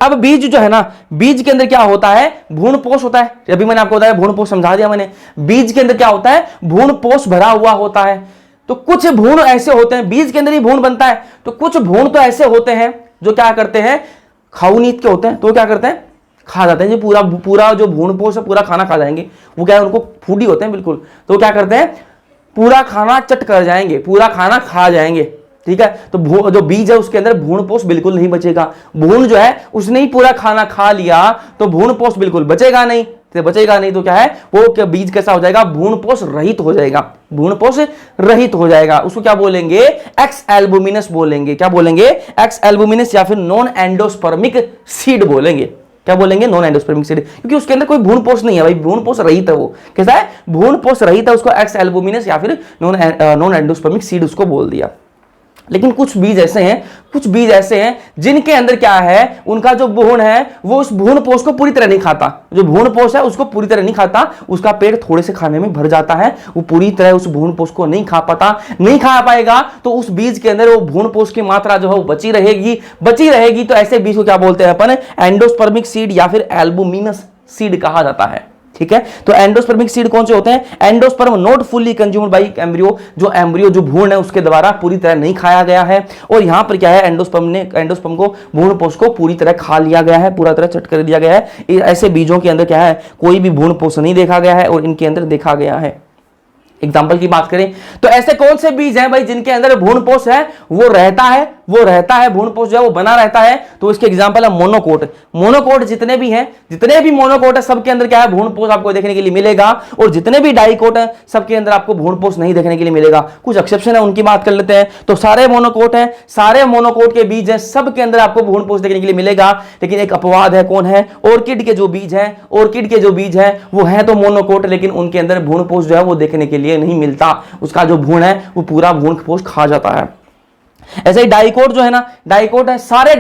अब बीज जो है ना, बीज के अंदर क्या होता है, भ्रूणपोष होता है। अभी मैंने आपको बताया, भ्रूणपोष समझा दिया मैंने। बीज के अंदर क्या होता है, भ्रूणपोष भरा हुआ होता है। तो कुछ भ्रूण ऐसे होते हैं, बीज के अंदर ही भ्रूण बनता है, तो कुछ भ्रूण तो ऐसे होते हैं जो क्या करते हैं, खाऊनीत के होते हैं, तो क्या करते हैं, खा जाते हैं। जो पूरा जो भ्रूणपोष है पूरा खाना खा जाएंगे। वो क्या है, उनको फूडी होते हैं बिल्कुल, तो क्या करते हैं, पूरा खाना चट कर जाएंगे, पूरा खाना खा जाएंगे, ठीक है। तो जो बीज है उसके अंदर भ्रूणपोष बिल्कुल नहीं बचेगा। भ्रूण जो है उसने ही पूरा खाना खा लिया तो भ्रूणपोष बिल्कुल बचेगा नहीं, तो बचेगा नहीं तो क्या है वो बीज कैसा हो जाएगा, भ्रूणपोष रहित हो जाएगा, भ्रूणपोष रहित हो जाएगा। उसको क्या बोलेंगे, एक्स एल्बुमिनस बोलेंगे। क्या बोलेंगे, एक्स एल्बुमिनस या फिर नॉन एंडोस्पर्मिक सीड बोलेंगे। क्या बोलेंगे, नॉन एंडोस्पर्मिक सीड, क्योंकि उसके अंदर कोई भ्रूणपोष नहीं है भाई, भ्रूणपोष रहित है वो। कैसा है, भ्रूणपोष रहित है, उसको एक्स एल्बुमिनस या फिर नॉन एंडोस्पर्मिक सीड उसको बोल दिया। लेकिन कुछ बीज ऐसे हैं जिनके अंदर क्या है, उनका जो भ्रूण है वो उस भ्रूणपोष को पूरी तरह नहीं खाता। जो भ्रूणपोष है उसको पूरी तरह नहीं खाता, उसका पेट थोड़े से खाने में भर जाता है, वो पूरी तरह उस भ्रूणपोष को नहीं खा पाएगा। तो उस बीज के अंदर वो भ्रूणपोष की मात्रा जो है वो बची रहेगी। तो ऐसे बीज को क्या बोलते हैं अपन, एंडोस्पर्मिक सीड या फिर एल्बुमिनस सीड कहा जाता है। ठीक है। तो एंडोस्पर्मिक सीड कौन से होते हैं, endosperm not fully consumed by embryo, जो भ्रूण है उसके द्वारा पूरी तरह नहीं खाया गया है। और यहां पर क्या है, एंडोस्पर्म को भ्रूणपोष को पूरी तरह खा लिया गया है, पूरा तरह चट कर दिया गया है। ऐसे बीजों के अंदर क्या है, कोई भी भ्रूणपोष नहीं देखा गया है और इनके अंदर देखा गया है। एग्जाम्पल की बात करें तो ऐसे कौन से बीज हैं भाई जिनके अंदर भ्रूणपोष है वो रहता है, भ्रूणपोष जो है वो बना रहता है। तो इसके एग्जाम्पल है मोनोकोट जितने भी मोनोकोट है सबके अंदर क्या है, भ्रूणपोष आपको देखने के लिए मिलेगा। और जितने भी डाइकोट है सबके अंदर आपको भ्रूणपोष नहीं देखने के लिए मिलेगा। कुछ एक्सेप्शन है, उनकी बात कर लेते हैं। तो सारे मोनोकोट के बीज है सबके अंदर आपको भ्रूणपोष देखने के लिए मिलेगा। लेकिन एक अपवाद है, कौन है, ऑर्किड के जो बीज है वो है तो मोनोकोट, लेकिन उनके अंदर भ्रूणपोष जो है वो देखने के लिए नहीं मिलता। उसका जो भ्रूण है वो पूरा भ्रूणपोष खा जाता है। ऐसे ही डाइकोट जो है ना, डाइकोट है, सारे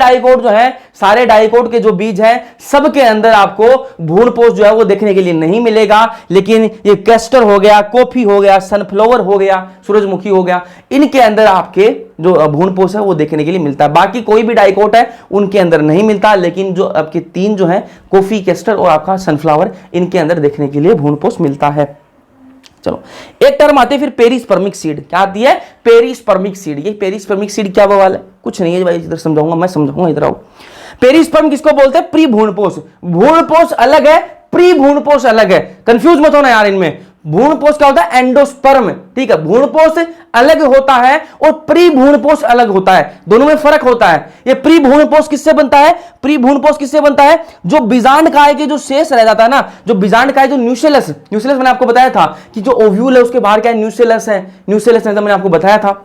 डाइकोट के जो बीज है सबके अंदर आपको भ्रूणपोष जो है वो देखने के लिए नहीं मिलेगा। लेकिन ये कैस्टर हो गया, कॉफी हो गया, सनफ्लावर हो गया, सूरजमुखी हो गया, इनके अंदर आपके जो भ्रूणपोष है वो देखने के लिए मिलता है। बाकी कोई भी डाइकोट है उनके अंदर नहीं मिलता। लेकिन जो आपके तीन जो है, कॉफी, कैस्टर और आपका सनफ्लावर, इनके अंदर देखने के लिए भ्रूणपोष मिलता है। चलो एक टर्म आती है फिर पेरिस्पर्मिक सीड। क्या आती है, पेरिस्पर्मिक सीड। ये पेरिस्पर्मिक सीड क्या बवाल है, कुछ नहीं है भाई, इधर समझाऊंगा, मैं समझाऊंगा, इधर आओ। पेरिस्पर्म किसको बोलते हैं, प्री भ्रूणपोष। भ्रूणपोष अलग है, प्री भ्रूणपोष अलग है, कंफ्यूज मत होना यार इनमें। भ्रूणपोष क्या होता है, एंडोस्पर्म, ठीक है, भ्रूणपोष अलग होता है और प्री भ्रूणपोष अलग होता है, दोनों में फर्क होता है। ये प्री भ्रूणपोष किससे बनता है, जो बीजांडकाय के जो शेष रह जाता है ना, जो बीजांडकाय, जो न्यूसेलस मैंने आपको बताया था कि जो ओव्यूल है उसके बाहर क्या है, न्यूसेलस है, मैंने आपको बताया था,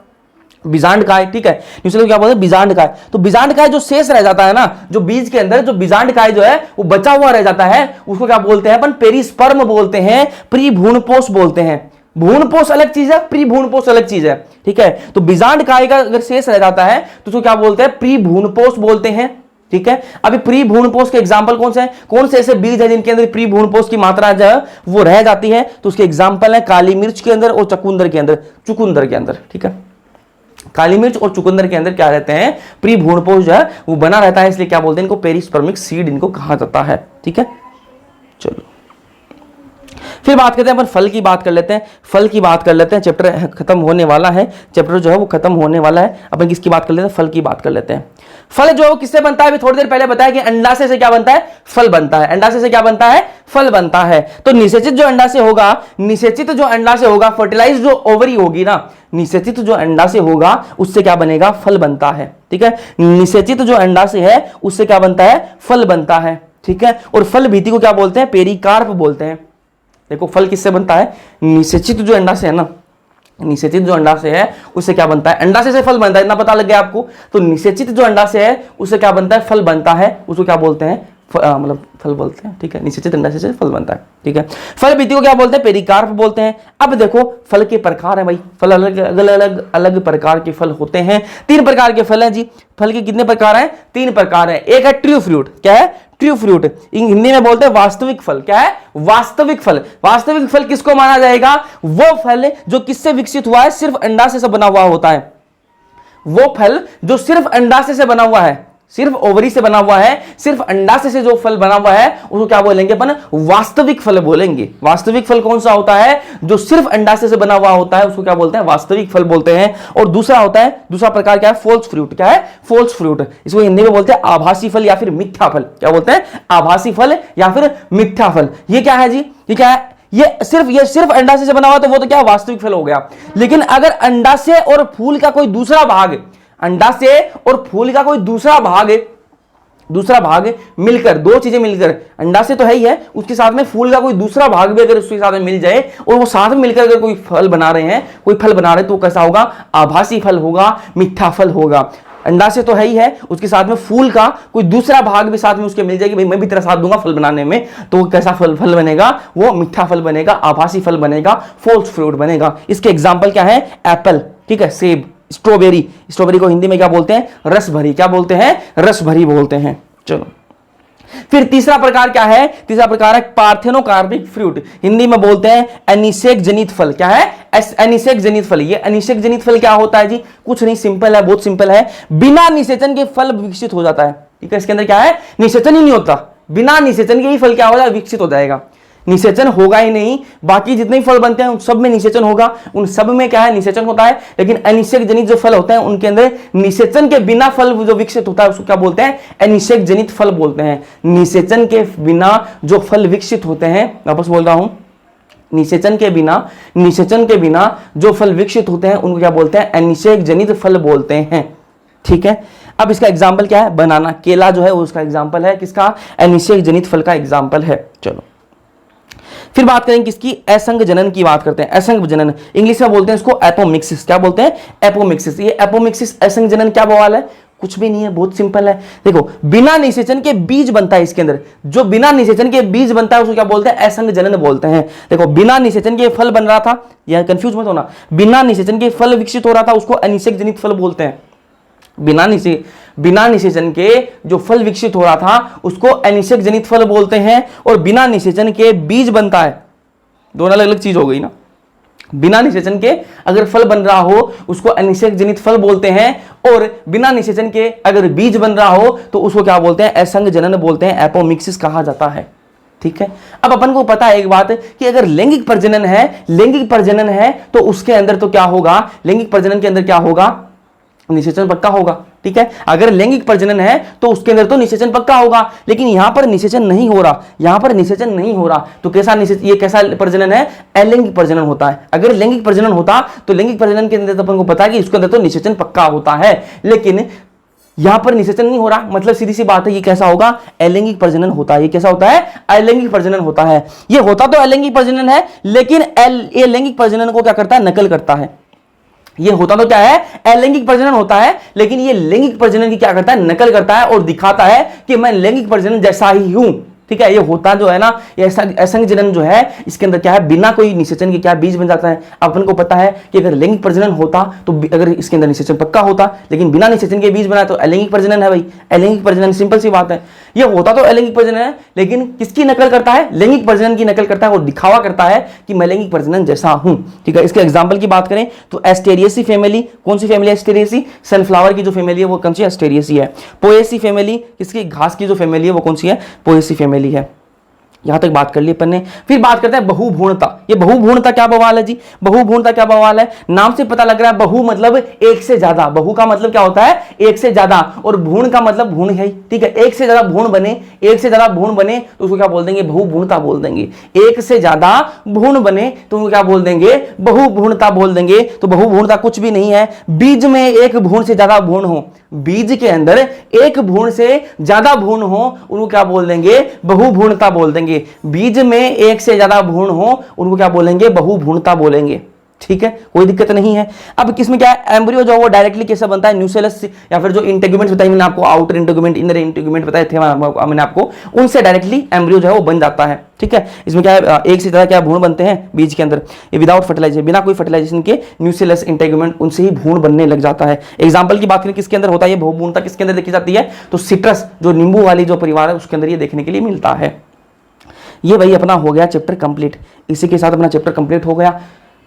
बीजांडकाय, ठीक है। न्यूसेलस क्या बोलते हैं, बीजांडकाय। तो बीजांडकाय जो शेष रह जाता है ना, जो बीज के अंदर जो बीजांडकाय जो है वो बचा हुआ रह जाता है, उसको क्या बोलते हैं अपन, पेरिस्पर्म बोलते हैं, प्री भ्रूणपोष बोलते हैं। भ्रूणपोष अलग चीज है, प्री भ्रूणपोष अलग चीज है, ठीक है। तो बीजांडकाय का अगर शेष रह जाता है तो उसको क्या बोलते हैं, प्री भ्रूणपोष बोलते हैं, ठीक है। अभी प्री भ्रूणपोष के एग्जांपल कौन से ऐसे बीज है जिनके अंदर प्री भ्रूणपोष की मात्रा जो है वो रह जाती है, तो उसके एग्जांपल है काली मिर्च के अंदर और चुकंदर के अंदर, ठीक है। काली मिर्च और चुकंदर के अंदर क्या रहते हैं, प्री भ्रूणपोष जो है वो बना रहता है, इसलिए क्या बोलते हैं इनको, पेरिस्पर्मिक सीड इनको कहा जाता है, ठीक है। चलो फिर बात करते हैं अपन फल की बात कर लेते हैं। चैप्टर खत्म होने वाला है, चैप्टर जो है वो खत्म होने वाला है। अपन किसकी बात कर लेते हैं, फल की बात कर लेते हैं। फल जो है वो किससे बनता है, अभी थोड़ी देर पहले बताया कि अंडाशय से क्या बनता है, फल बनता है। अंडाशय से क्या बनता है, फल बनता है। तो निषेचित जो अंडाशय होगा, फर्टिलाइज जो ओवरी होगी ना, निषेचित जो अंडाशय होगा उससे क्या बनेगा, फल बनता है, ठीक है। निषेचित जो अंडाशय है उससे क्या बनता है, फल बनता है, ठीक है। और फल भित्ति को क्या बोलते हैं, पेरिकार्प बोलते हैं। देखो फल किससे बनता है, निषेचित जो अंडाशय है ना, निषेचित जो अंडाशय है उससे क्या बनता है, अंडाशय से फल बनता है, इतना पता लग गया आपको। तो निषेचित जो अंडाशय है उससे क्या बनता है, फल बनता है, उसको क्या बोलते हैं, मतलब फल बोलते हैं, ठीक है। निषेचित अंडाशय से फल बनता है, ठीक है। फल भित्ति को क्या बोलते हैं, पेरिकार्प बोलते हैं। अब देखो फल के प्रकार है भाई, फल अलग प्रकार के फल होते हैं। 3 प्रकार के फल हैं जी। फल के कितने प्रकार हैं, 3 प्रकार हैं। एक है ट्रू फ्रूट, क्या है, ट्रू फ्रूट, हिंदी में बोलते हैं वास्तविक फल। क्या है, वास्तविक फल। वास्तविक फल किसको माना जाएगा, वो फल जो किससे विकसित हुआ है, सिर्फ अंडाशय से बना हुआ होता है। वो फल जो सिर्फ अंडाशय से बना हुआ है, सिर्फ ओवरी से बना हुआ है, सिर्फ अंडाशय से जो फल बना हुआ है उसको क्या बोलेंगे अपन, वास्तविक फल बोलेंगे। वास्तविक फल कौन सा होता है, जो सिर्फ अंडाशय से बना हुआ होता है उसको क्या बोलते हैं, वास्तविक फल बोलते हैं। और दूसरा होता है, दूसरा प्रकार क्या है, फॉल्स फ्रूट। क्या है, फॉल्स फ्रूट, इसको हिंदी में बोलते हैं आभासी फल या फिर मिथ्या फल। क्या बोलते हैं, आभासी फल या फिर मिथ्या फल। ये क्या है जी, ये क्या है, ये सिर्फ अंडाशय से बना हुआ तो वो तो क्या वास्तविक फल हो गया। लेकिन अगर अंडाशय और फूल का कोई दूसरा भाग अंडा से और फूल का कोई दूसरा भाग मिलकर, दो चीजें मिलकर, अंडा से तो है ही है, उसके साथ में फूल का कोई दूसरा भाग भी अगर उसके साथ में मिल जाए और वो साथ में मिलकर अगर कोई फल बना रहे हैं, कोई फल बना रहे हैं, तो कैसा होगा? आभासी फल होगा, मिठा फल होगा। अंडा से तो है ही है, उसके साथ में फूल का कोई दूसरा भाग भी साथ में उसके मिल जाएगी, भाई मैं भी तेरा साथ दूंगा फल बनाने में, तो वो कैसा फल बनेगा? वो मिठा फल बनेगा, आभासी फल बनेगा, फॉल्स फ्रूट बनेगा। इसके एग्जाम्पल क्या है? एप्पल, ठीक है, सेब, स्ट्रॉबेरी को हिंदी में क्या बोलते हैं? रस भरी। क्या बोलते हैं? रस भरी बोलते हैं। चलो, फिर तीसरा प्रकार क्या है? तीसरा प्रकार है पार्थेनोकार्पिक फ्रूट, हिंदी में बोलते हैं अनिषेक जनित फल। क्या है? अनिषेक जनित फल। ये अनिषेक जनित फल क्या होता है जी? कुछ नहीं, सिंपल है, बहुत सिंपल है। बिना निषेचन के फल विकसित हो जाता है, ठीक है। इसके अंदर क्या है? निषेचन ही नहीं होता, बिना निषेचन के ही फल क्या हो जाएगा? विकसित हो जाएगा। निषेचन होगा ही नहीं, बाकी जितने फल बनते हैं उन सब में निषेचन होगा, उन सब में क्या है? निषेचन होता है। लेकिन अनिषेक जनित जो फल होते हैं उनके अंदर निषेचन के बिना फल जो विकसित होता है उसको क्या बोलते हैं? अनिषेक जनित फल बोलते हैं। निषेचन के बिना जो फल विकसित होते हैं, वापस बोल रहा हूं, निषेचन के बिना जो फल विकसित होते हैं उनको क्या बोलते हैं? अनिषेक जनित फल बोलते हैं, ठीक है। अब इसका एग्जाम्पल क्या है? बनाना, केला जो है उसका एग्जाम्पल है, किसका? अनिषेक जनित फल का एग्जाम्पल है। चलो, फिर बात करेंगे किसकी? असंग जनन की बात करते हैं। असंग जनन इंग्लिश में बोलते हैं इसको एपोमिक्सिस। क्या बोलते हैं? एपोमिक्सिस। ये एपोमिक्सिस, असंग जनन क्या बवाल है? कुछ भी नहीं है, बहुत सिंपल है। देखो, बिना निषेचन के बीज बनता है, इसके अंदर जो बिना निषेचन के बीज बनता है उसको क्या बोलते हैं? असंग जनन बोलते हैं। देखो, बिना निषेचन के फल बन रहा था, यह कंफ्यूज मत होना, बिना निषेचन के फल विकसित हो रहा था उसको अनिषेक जनित फल बोलते हैं। बिना निषेचन के जो फल विकसित हो रहा था उसको अनिषेक जनित फल बोलते हैं, और बिना निषेचन के बीज बनता है, दोनों अलग अलग चीज हो गई ना। बिना निषेचन के अगर फल बन रहा हो उसको अनिषेक जनित फल बोलते हैं, और बिना निषेचन के अगर बीज बन रहा हो तो उसको क्या बोलते हैं? असंग जनन बोलते हैं, एपोमिक्सिस कहा जाता है, ठीक है। अब अपन को पता है एक बात कि अगर लैंगिक प्रजनन है तो उसके अंदर तो क्या होगा? लैंगिक प्रजनन के अंदर क्या होगा? निषेचन पक्का होगा, ठीक है। अगर लैंगिक प्रजनन है तो उसके अंदर तो निषेचन पक्का होगा, लेकिन यहां पर निषेचन नहीं हो रहा, तो कैसा ये कैसा प्रजनन है? अलैंगिक प्रजनन होता है। अगर लैंगिक प्रजनन होता तो लैंगिक प्रजनन के अंदर तो अपन को पता है कि उसके अंदर तो निषेचन पक्का होता है, लेकिन यहां पर निषेचन नहीं हो रहा, मतलब सीधी सी बात है, ये कैसा होगा? अलैंगिक प्रजनन होता है। ये कैसा होता है? अलैंगिक प्रजनन होता है। ये होता तो अलैंगिक प्रजनन है, लेकिन ये लैंगिक प्रजनन को क्या करता है? नकल करता है। ये होता तो क्या है? अलैंगिक प्रजनन होता है, लेकिन ये लैंगिक प्रजनन की क्या करता है? नकल करता है और दिखाता है कि मैं लैंगिक प्रजनन जैसा ही हूं, ठीक है। ये होता जो है ना, ये असंग जनन जो है, इसके अंदर क्या है? बिना कोई निषेचन के क्या बीज बन जाता है। अपन को पता है कि अगर लैंगिक प्रजनन होता तो अगर इसके अंदर निषेचन पक्का होता, लेकिन बिना निषेचन के बीज बना तो अलैंगिक प्रजनन है भाई, अलैंगिक प्रजनन, सिंपल सी बात है। ये होता तो अलैंगिक प्रजनन है, लेकिन किसकी नकल करता है? लैंगिक प्रजनन की नकल करता है और दिखावा करता है कि मैं लैंगिक प्रजनन जैसा हूं, ठीक है। इसके एग्जाम्पल की बात करें तो एस्टेरियसी फैमिली, कौन सी फैमिली है? एस्टेरियसी, सनफ्लावर की जो फैमिली है वो कौन सी? एस्टेरियसी है। पोएसी फैमिली, किसकी? घास की जो फैमिली है वो कौन सी है? पोएसी फैमिली है। यहां तक बात कर ली अपन ने। फिर बात करते हैं बहुभ्रूणता। ये बहुभ्रूणता क्या बवाल है जी? बहुभ्रूणता क्या बवाल है? नाम से पता लग रहा है, बहु मतलब एक से ज्यादा, बहु का मतलब क्या होता है? एक से ज्यादा, और भ्रूण का मतलब भ्रूण है, ठीक है। एक से ज्यादा भ्रूण बने तो उसको क्या बोल देंगे? बहुभ्रूणता बोल देंगे। एक से ज्यादा भ्रूण बने तो उनको क्या बोल देंगे? बहुभ्रूणता बोल देंगे। तो बहुभ्रूणता कुछ भी नहीं है, बीज में एक भ्रूण से ज्यादा भ्रूण हो, बीज के अंदर एक भ्रूण से ज्यादा भ्रूण हो, उनको क्या बोल देंगे? बहुभ्रूणता बोल देंगे। बीज में एक से ज्यादा भ्रूण हो उनको क्या बोलेंगे? बहुभ्रूणता बोलेंगे, ठीक है, कोई दिक्कत नहीं है। अब किसमें क्या है? एम्ब्रियो जो वो डायरेक्टली कैसे बनता है? न्यूसेलस या फिर जो इंटेगुमेंट्स बताए मैंने आपको, आउटर इंटेगुमेंट, इनर इंटेगुमेंट बताए थे मैंने आपको, उनसे डायरेक्टली एम्ब्रियो जो है वो बन जाता है, ठीक है। इसमें क्या है? एक से ज्यादा क्या भ्रूण बनते हैं बीज के अंदर, ये विदाउट फर्टिलाइजेशन, बिना कोई फर्टिलाइजेशन के न्यूसेलस इंटेगुमेंट, उनसे ही भ्रूण बनने लग जाता है। एग्जाम्पल की बात करें किसके अंदर होता है ये बहुभ्रूणता? किसके अंदर देखी जाती है? तो सिट्रस, जो नींबू वाली जो परिवार है उसके अंदर ये देखने के लिए मिलता है। ये भाई अपना हो गया चैप्टर कंप्लीट। इसी के साथ अपना चैप्टर कंप्लीट हो गया।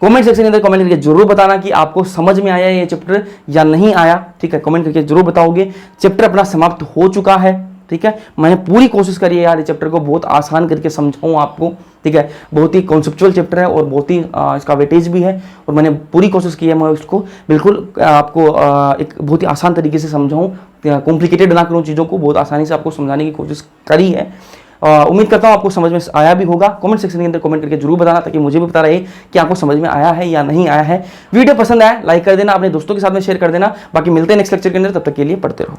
कमेंट सेक्शन के अंदर कमेंट करके जरूर बताना कि आपको समझ में आया ये चैप्टर या नहीं आया, ठीक है। कमेंट करके जरूर बताओगे। चैप्टर अपना समाप्त हो चुका है, ठीक है। मैंने पूरी कोशिश करी है यार ये चैप्टर को बहुत आसान करके समझाऊं आपको, ठीक है। बहुत ही कॉन्सेप्चुअल चैप्टर है और बहुत ही इसका वेटेज भी है, और मैंने पूरी कोशिश की है मैं इसको बिल्कुल आपको एक बहुत ही आसान तरीके से समझाऊं, कॉम्प्लिकेटेड ना करूं चीज़ों को, बहुत आसानी से आपको समझाने की कोशिश करी है। उम्मीद करता हूँ आपको समझ में आया भी होगा। कमेंट सेक्शन के अंदर कमेंट करके जरूर बताना, ताकि मुझे भी पता रहे कि आपको समझ में आया है या नहीं आया है। वीडियो पसंद आया लाइक कर देना, अपने दोस्तों के साथ में शेयर कर देना। बाकी मिलते हैं नेक्स्ट लेक्चर के अंदर, तब तक के लिए पढ़ते रहो।